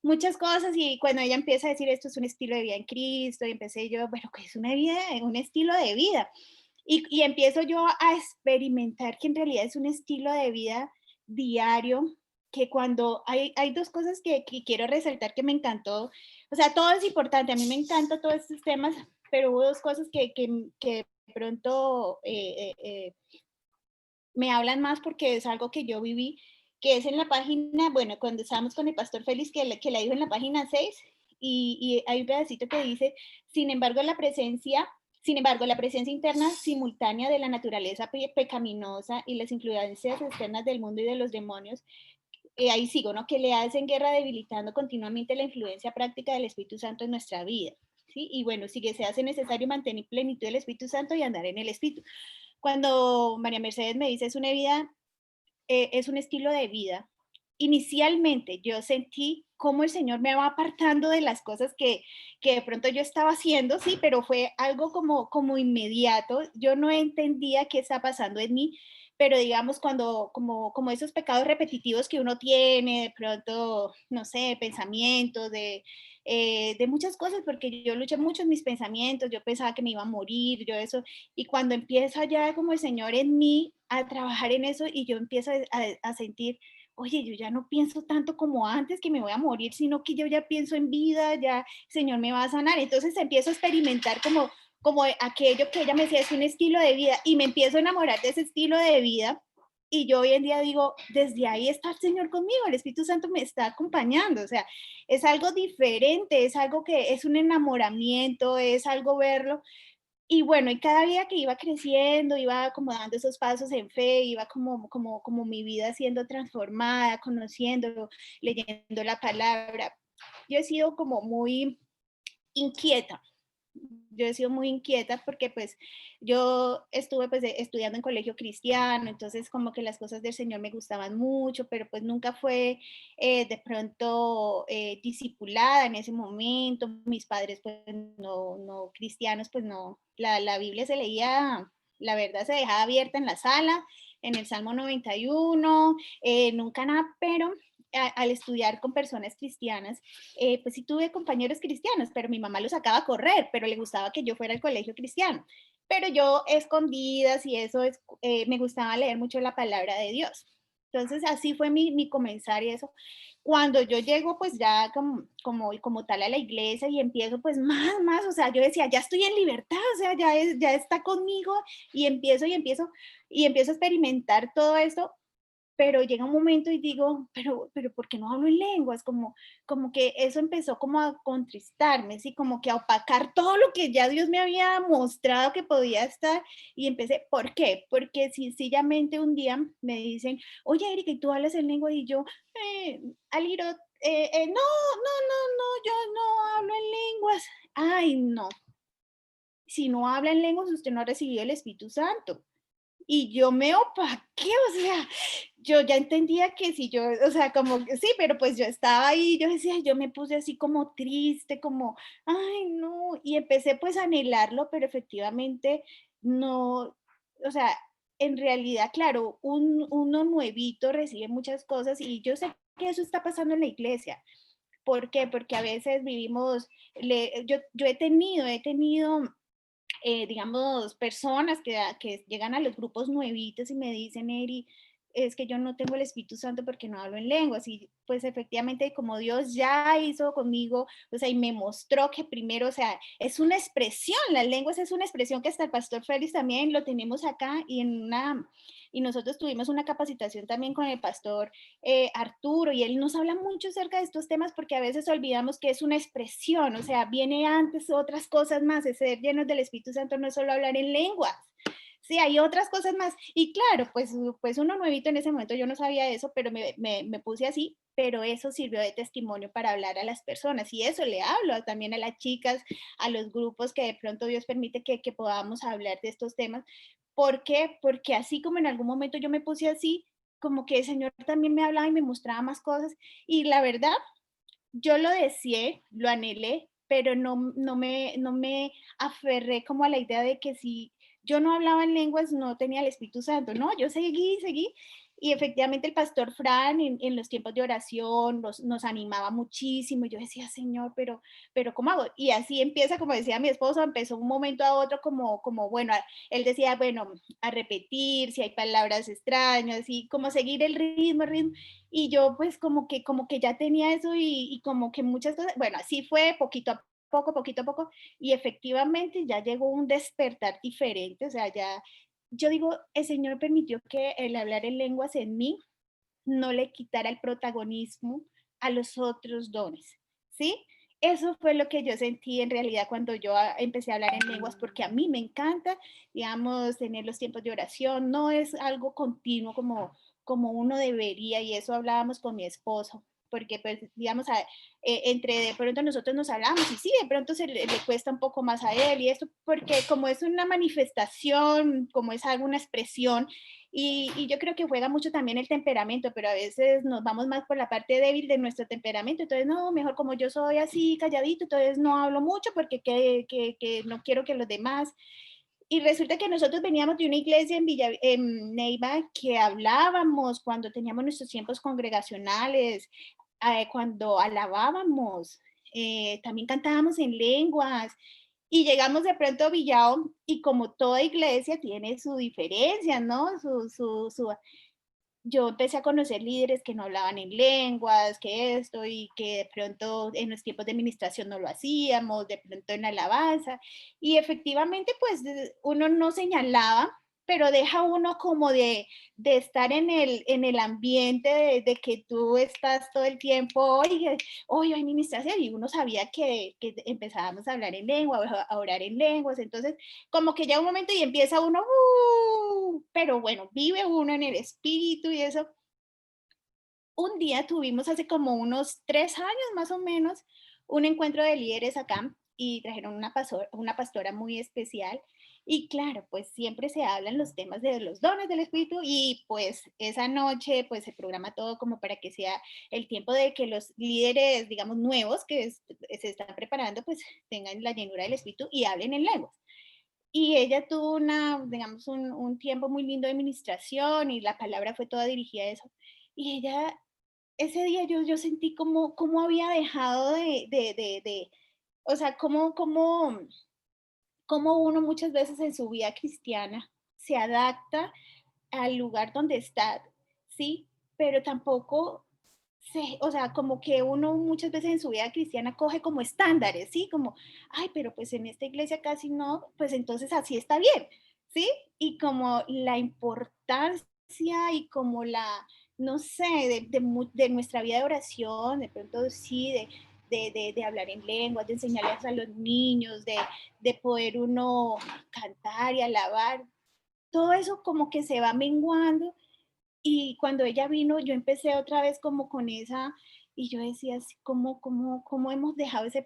muchas cosas y cuando ella empieza a decir esto es un estilo de vida en Cristo y empecé yo, bueno, que es una vida, un estilo de vida. Y empiezo yo a experimentar que en realidad es un estilo de vida diario, que cuando hay 2 cosas que quiero resaltar que me encantó, o sea, todo es importante, a mí me encantan todos estos temas, pero hubo 2 cosas que de pronto me hablan más porque es algo que yo viví, que es en la página, bueno, cuando estábamos con el pastor Félix, que la dijo en la página 6, y hay un pedacito que dice, sin embargo, la presencia interna simultánea de la naturaleza pecaminosa y las influencias externas del mundo y de los demonios, ahí sigo, ¿no? Que le hacen guerra debilitando continuamente la influencia práctica del Espíritu Santo en nuestra vida, ¿sí? Y bueno, sí que se hace necesario mantener plenitud del Espíritu Santo y andar en el Espíritu. Cuando María Mercedes me dice es una vida, es un estilo de vida, inicialmente yo sentí cómo el Señor me va apartando de las cosas que de pronto yo estaba haciendo, sí, pero fue algo como inmediato. Yo no entendía qué está pasando en mí, pero digamos como esos pecados repetitivos que uno tiene, de pronto, no sé, pensamientos de muchas cosas, porque yo luché mucho en mis pensamientos, yo pensaba que me iba a morir, yo eso, y cuando empieza ya como el Señor en mí a trabajar en eso y yo empiezo a sentir, oye, yo ya no pienso tanto como antes que me voy a morir, sino que yo ya pienso en vida, ya el Señor me va a sanar. Entonces empiezo a experimentar como aquello que ella me decía es un estilo de vida y me empiezo a enamorar de ese estilo de vida. Y yo hoy en día digo, desde ahí está el Señor conmigo, el Espíritu Santo me está acompañando, o sea, es algo diferente, es algo que es un enamoramiento, es algo verlo. Y bueno, y cada día que iba creciendo, iba como dando esos pasos en fe, iba como mi vida siendo transformada, conociendo, leyendo la palabra. Yo he sido como muy inquieta. Yo he sido muy inquieta porque pues yo estuve pues estudiando en colegio cristiano, entonces como que las cosas del Señor me gustaban mucho, pero pues nunca fue de pronto discipulada en ese momento. Mis padres pues no cristianos, pues no, la Biblia se leía, la verdad se dejaba abierta en la sala, en el Salmo 91, nunca nada, pero al estudiar con personas cristianas, pues sí tuve compañeros cristianos, pero mi mamá los sacaba a correr, pero le gustaba que yo fuera al colegio cristiano. Pero yo escondidas y eso, me gustaba leer mucho la palabra de Dios. Entonces así fue mi comenzar y eso. Cuando yo llego pues ya como tal a la iglesia y empiezo pues más, o sea, yo decía, ya estoy en libertad, o sea, ya está conmigo y empiezo a experimentar todo esto, pero llega un momento y digo, pero ¿por qué no hablo en lenguas? Como que eso empezó como a contristarme, ¿sí? Como que a opacar todo lo que ya Dios me había mostrado que podía estar y empecé, ¿por qué? Porque sencillamente un día me dicen, oye, Erika, ¿y tú hablas en lengua? Y yo, Aliro, no, yo no hablo en lenguas. Ay, no, si no habla en lenguas, usted no ha recibido el Espíritu Santo. Y yo me opaqué, o sea, yo ya entendía que si yo, o sea, como que sí, pero pues yo estaba ahí, yo decía, yo me puse así como triste, como, ay, no, y empecé pues a anhelarlo, pero efectivamente no, o sea, en realidad, claro, uno nuevito recibe muchas cosas y yo sé que eso está pasando en la iglesia. ¿Por qué? Porque a veces vivimos, yo he tenido digamos, personas que llegan a los grupos nuevitos y me dicen, Eri, es que yo no tengo el Espíritu Santo porque no hablo en lenguas. Y pues efectivamente, como Dios ya hizo conmigo, o sea, y me mostró que primero, o sea, es una expresión, las lenguas es una expresión que hasta el pastor Félix también lo tenemos acá y nosotros tuvimos una capacitación también con el pastor Arturo, y él nos habla mucho acerca de estos temas porque a veces olvidamos que es una expresión, o sea, viene antes otras cosas más, es ser llenos del Espíritu Santo no es solo hablar en lenguas. Sí, hay otras cosas más. Y claro, pues uno nuevito en ese momento, yo no sabía eso, pero me puse así, pero eso sirvió de testimonio para hablar a las personas, y eso le hablo también a las chicas, a los grupos que de pronto Dios permite que podamos hablar de estos temas. ¿Por qué? Porque así como en algún momento yo me puse así, como que el Señor también me hablaba y me mostraba más cosas, y la verdad, yo lo deseé, lo anhelé, pero no me aferré como a la idea de que si yo no hablaba en lenguas no tenía el Espíritu Santo. No, yo seguí, y efectivamente el pastor Fran en los tiempos de oración nos animaba muchísimo. Yo decía, Señor, pero ¿cómo hago? Y así empieza, como decía mi esposo, empezó un momento a otro como bueno, él decía, bueno, a repetir, si hay palabras extrañas, y como seguir el ritmo. Y yo pues como que ya tenía eso y como que muchas cosas, bueno, así fue poquito a poco, y efectivamente ya llegó un despertar diferente, o sea, ya, yo digo, el Señor permitió que el hablar en lenguas en mí no le quitara el protagonismo a los otros dones, ¿sí? Eso fue lo que yo sentí en realidad cuando yo empecé a hablar en lenguas, porque a mí me encanta, digamos, tener los tiempos de oración, no es algo continuo como uno debería, y eso hablábamos con mi esposo, porque pues digamos, entre de pronto nosotros nos hablamos y sí, de pronto le cuesta un poco más a él y esto, porque como es una manifestación, como es alguna expresión, y yo creo que juega mucho también el temperamento, pero a veces nos vamos más por la parte débil de nuestro temperamento, entonces no, mejor como yo soy así calladito, entonces no hablo mucho porque que no quiero que los demás. Y resulta que nosotros veníamos de una iglesia en Neiva que hablábamos cuando teníamos nuestros tiempos congregacionales, cuando alabábamos, también cantábamos en lenguas, y llegamos de pronto a Villao, y como toda iglesia tiene su diferencia, ¿no? Yo empecé a conocer líderes que no hablaban en lenguas, que esto, y que de pronto en los tiempos de administración no lo hacíamos, de pronto en la alabanza, y efectivamente pues uno no señalaba, pero deja uno como de estar en el ambiente de que tú estás todo el tiempo, oye, hoy hay administración, y uno sabía que empezábamos a hablar en lengua, a orar en lenguas, entonces como que llega un momento y empieza uno, pero bueno, vive uno en el espíritu y eso. Un día tuvimos hace como unos 3 años más o menos un encuentro de líderes acá, y trajeron una pastora muy especial, y claro, pues siempre se hablan los temas de los dones del espíritu, y pues esa noche pues se programa todo como para que sea el tiempo de que los líderes, digamos, nuevos se están preparando, pues tengan la llenura del espíritu y hablen en lenguas. Y ella tuvo digamos, un tiempo muy lindo de administración, y la palabra fue toda dirigida a eso. Y ella, ese día yo sentí como había dejado o sea, como uno muchas veces en su vida cristiana se adapta al lugar donde está, ¿sí? Pero tampoco o sea, como que uno muchas veces en su vida cristiana coge como estándares, ¿sí? Como, ay, pero pues en esta iglesia casi no, pues entonces así está bien, ¿sí? Y como la importancia y como no sé, de nuestra vida de oración, de pronto sí, de hablar en lenguas, de enseñarles a los niños, de poder uno cantar y alabar, todo eso como que se va menguando, y cuando ella vino, yo empecé otra vez como con esa, y yo decía, así, ¿cómo hemos dejado ese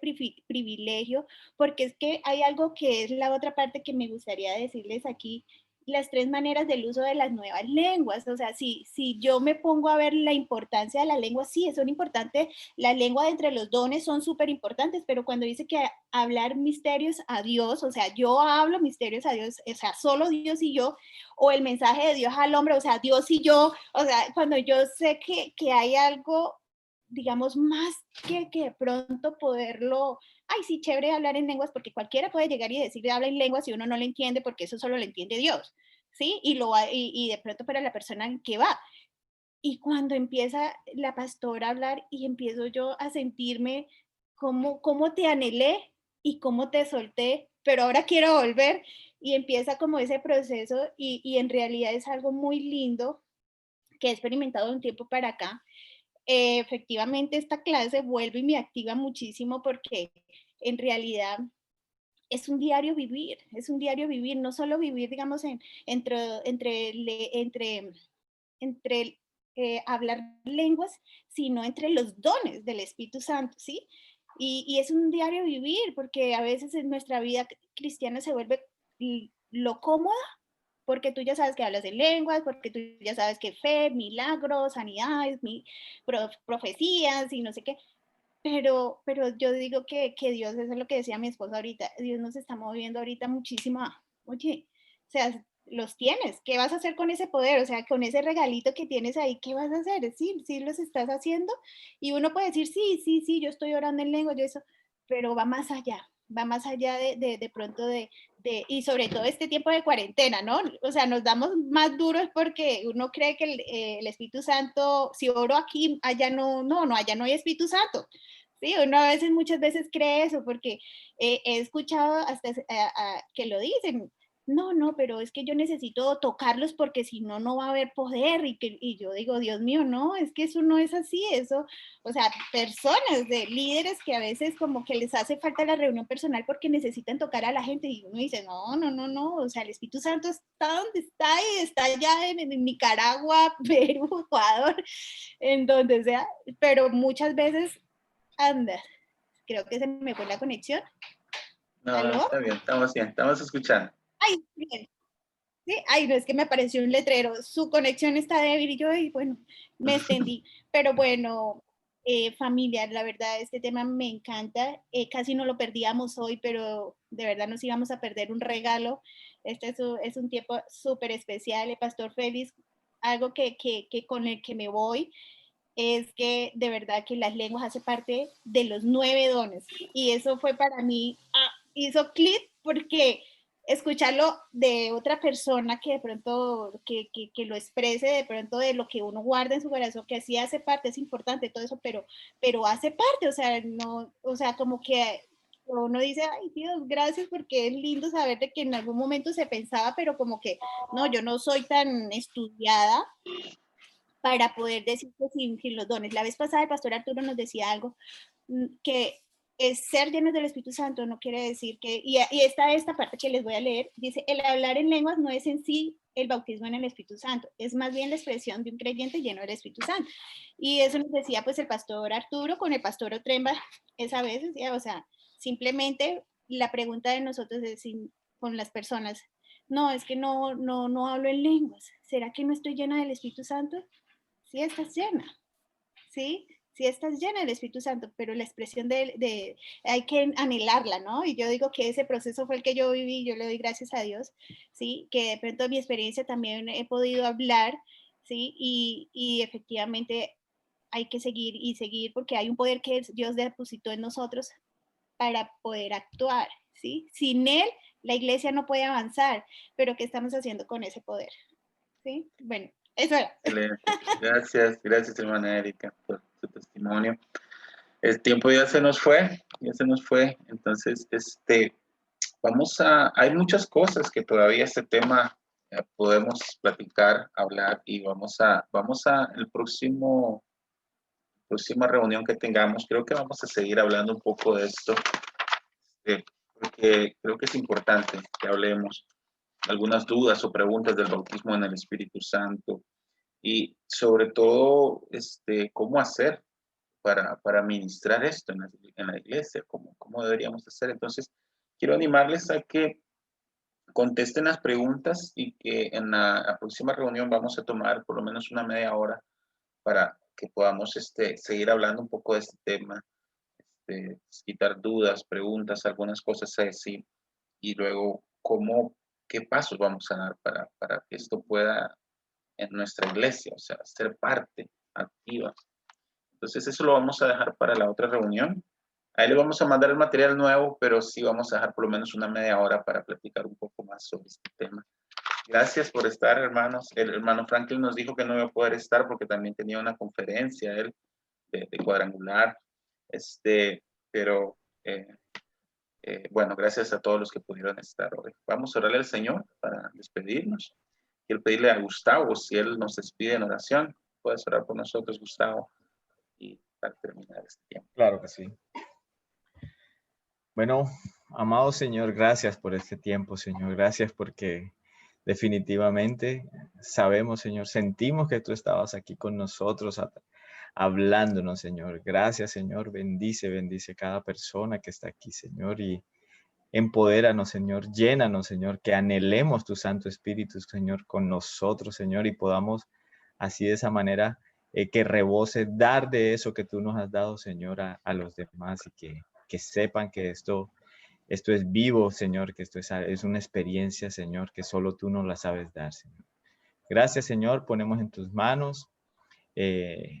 privilegio? Porque es que hay algo que es la otra parte que me gustaría decirles aquí, las 3 maneras del uso de las nuevas lenguas. O sea, si yo me pongo a ver la importancia de la lengua, sí, son importantes, las lenguas entre los dones son súper importantes, pero cuando dice que hablar misterios a Dios, o sea, yo hablo misterios a Dios, o sea, solo Dios y yo, o el mensaje de Dios al hombre, o sea, Dios y yo, o sea, cuando yo sé que hay algo, digamos, más que de pronto poderlo, ay, sí, chévere hablar en lenguas, porque cualquiera puede llegar y decirle habla en lenguas y uno no le entiende, porque eso solo lo entiende Dios, ¿sí? Y de pronto para la persona que va. Y cuando empieza la pastora a hablar y empiezo yo a sentirme cómo te anhelé y cómo te solté, pero ahora quiero volver, y empieza como ese proceso, y en realidad es algo muy lindo que he experimentado de un tiempo para acá. Efectivamente, esta clase vuelve y me activa muchísimo, porque en realidad es un diario vivir, no solo vivir, digamos, entre hablar lenguas, sino entre los dones del Espíritu Santo, ¿sí? Y es un diario vivir, porque a veces en nuestra vida cristiana se vuelve lo cómoda, porque tú ya sabes que hablas en lenguas, porque tú ya sabes que fe, milagros, sanidades, profecías y no sé qué. Pero yo digo que Dios, eso es lo que decía mi esposa ahorita, Dios nos está moviendo ahorita muchísimo. Oye, o sea, los tienes, ¿qué vas a hacer con ese poder? O sea, con ese regalito que tienes ahí, ¿qué vas a hacer? Sí, sí los estás haciendo. Y uno puede decir, sí, yo estoy orando en lengua, yo eso, pero va más allá de pronto y sobre todo este tiempo de cuarentena, ¿no? O sea, nos damos más duros porque uno cree que el Espíritu Santo, si oro aquí, allá allá no hay Espíritu Santo. Sí, uno a veces, muchas veces cree eso porque he escuchado hasta que lo dicen, no, pero es que yo necesito tocarlos porque si no, no va a haber poder. Y yo digo, Dios mío, no, es que eso no es así, eso, o sea, personas de líderes que a veces como que les hace falta la reunión personal porque necesitan tocar a la gente y uno dice, no, o sea, el Espíritu Santo está donde está y está allá en Nicaragua, Perú, Ecuador, en donde sea, pero muchas veces anda, creo que se me fue la conexión. No, ¿Aló? está bien, estamos escuchando. Ay, bien. Sí, ay, no, es que me apareció un letrero, su conexión está débil y yo, y bueno, me extendí. Pero bueno, familia, la verdad, este tema me encanta. Casi no lo perdíamos hoy, pero de verdad nos íbamos a perder un regalo. Este es un tiempo súper especial. Pastor Félix, algo que con el que me voy es que de verdad que las lenguas hace parte de los 9 dones. Y eso fue para mí, hizo clic porque escucharlo de otra persona que de pronto, que lo exprese de pronto de lo que uno guarda en su corazón, que sí hace parte, es importante todo eso, pero hace parte, o sea, no, o sea, como que uno dice, ay Dios, gracias porque es lindo saber de que en algún momento se pensaba, pero como que, no, yo no soy tan estudiada para poder decir que sin los dones. La vez pasada el pastor Arturo nos decía algo que es ser llenos del Espíritu Santo no quiere decir que, y esta parte que les voy a leer, dice, el hablar en lenguas no es en sí el bautismo en el Espíritu Santo, es más bien la expresión de un creyente lleno del Espíritu Santo. Y eso nos decía pues el pastor Arturo con el pastor Otremba esa vez, o sea, simplemente la pregunta de nosotros es con las personas, no, es que no hablo en lenguas, ¿será que no estoy llena del Espíritu Santo? Sí estás llena, ¿sí? Sí estás llena del Espíritu Santo, pero la expresión hay que anhelarla, ¿no? Y yo digo que ese proceso fue el que yo viví, yo le doy gracias a Dios, ¿sí? Que de pronto mi experiencia también he podido hablar, ¿sí? Y efectivamente hay que seguir y seguir porque hay un poder que Dios depositó en nosotros para poder actuar, ¿sí? Sin Él, la iglesia no puede avanzar, pero ¿qué estamos haciendo con ese poder? ¿Sí? Bueno, eso era. Excelente. Gracias, hermana Erika, por su testimonio. El tiempo ya se nos fue, entonces, hay muchas cosas que todavía este tema podemos platicar, hablar, y vamos a próxima reunión que tengamos, creo que vamos a seguir hablando un poco de esto, porque creo que es importante que hablemos algunas dudas o preguntas del bautismo en el Espíritu Santo, y sobre todo, cómo hacer para ministrar esto en la iglesia, cómo deberíamos hacer. Entonces, quiero animarles a que contesten las preguntas y que en la próxima reunión vamos a tomar por lo menos una media hora para que podamos seguir hablando un poco de este tema, quitar dudas, preguntas, algunas cosas a decir, y luego qué pasos vamos a dar para que esto pueda en nuestra iglesia, o sea, ser parte activa. Entonces eso lo vamos a dejar para la otra reunión. Ahí le vamos a mandar el material nuevo, pero sí vamos a dejar por lo menos una media hora para platicar un poco más sobre este tema. Gracias por estar, hermanos. El hermano Franklin nos dijo que no iba a poder estar porque también tenía una conferencia, él, de cuadrangular. Pero bueno, gracias a todos los que pudieron estar hoy. Vamos a orarle al Señor para despedirnos. Quiero pedirle a Gustavo, si él nos despide en oración, puedes orar por nosotros, Gustavo, y para terminar este tiempo. Claro que sí. Bueno, amado Señor, gracias por este tiempo, Señor. Gracias porque definitivamente sabemos, Señor, sentimos que tú estabas aquí con nosotros hablándonos, Señor. Gracias, Señor. Bendice cada persona que está aquí, Señor, y empodéranos, Señor. Llénanos, Señor, que anhelemos tu Santo Espíritu, Señor, con nosotros, Señor, y podamos así de esa manera que rebose, dar de eso que tú nos has dado, Señor, a los demás, y que sepan que esto es vivo, Señor, que esto es una experiencia, Señor, que solo tú nos la sabes dar, Señor. Gracias, Señor. Ponemos en tus manos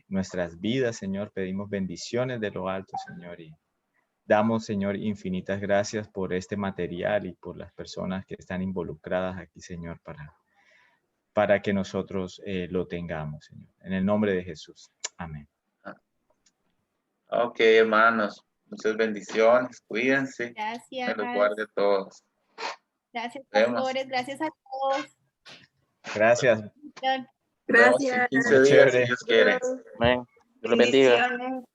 nuestras vidas, Señor. Pedimos bendiciones de lo alto, Señor, y damos, Señor, infinitas gracias por este material y por las personas que están involucradas aquí, Señor, para que nosotros lo tengamos, Señor. En el nombre de Jesús. Amén. Ok, hermanos. Muchas bendiciones. Cuídense. Gracias. Que los guarde a todos. Gracias, Nos vemos. pastores. Gracias a todos. Gracias. Nos vemos en Gracias. 15 días, si Dios quiere. Amén. Dios los bendiga. Bendiciones.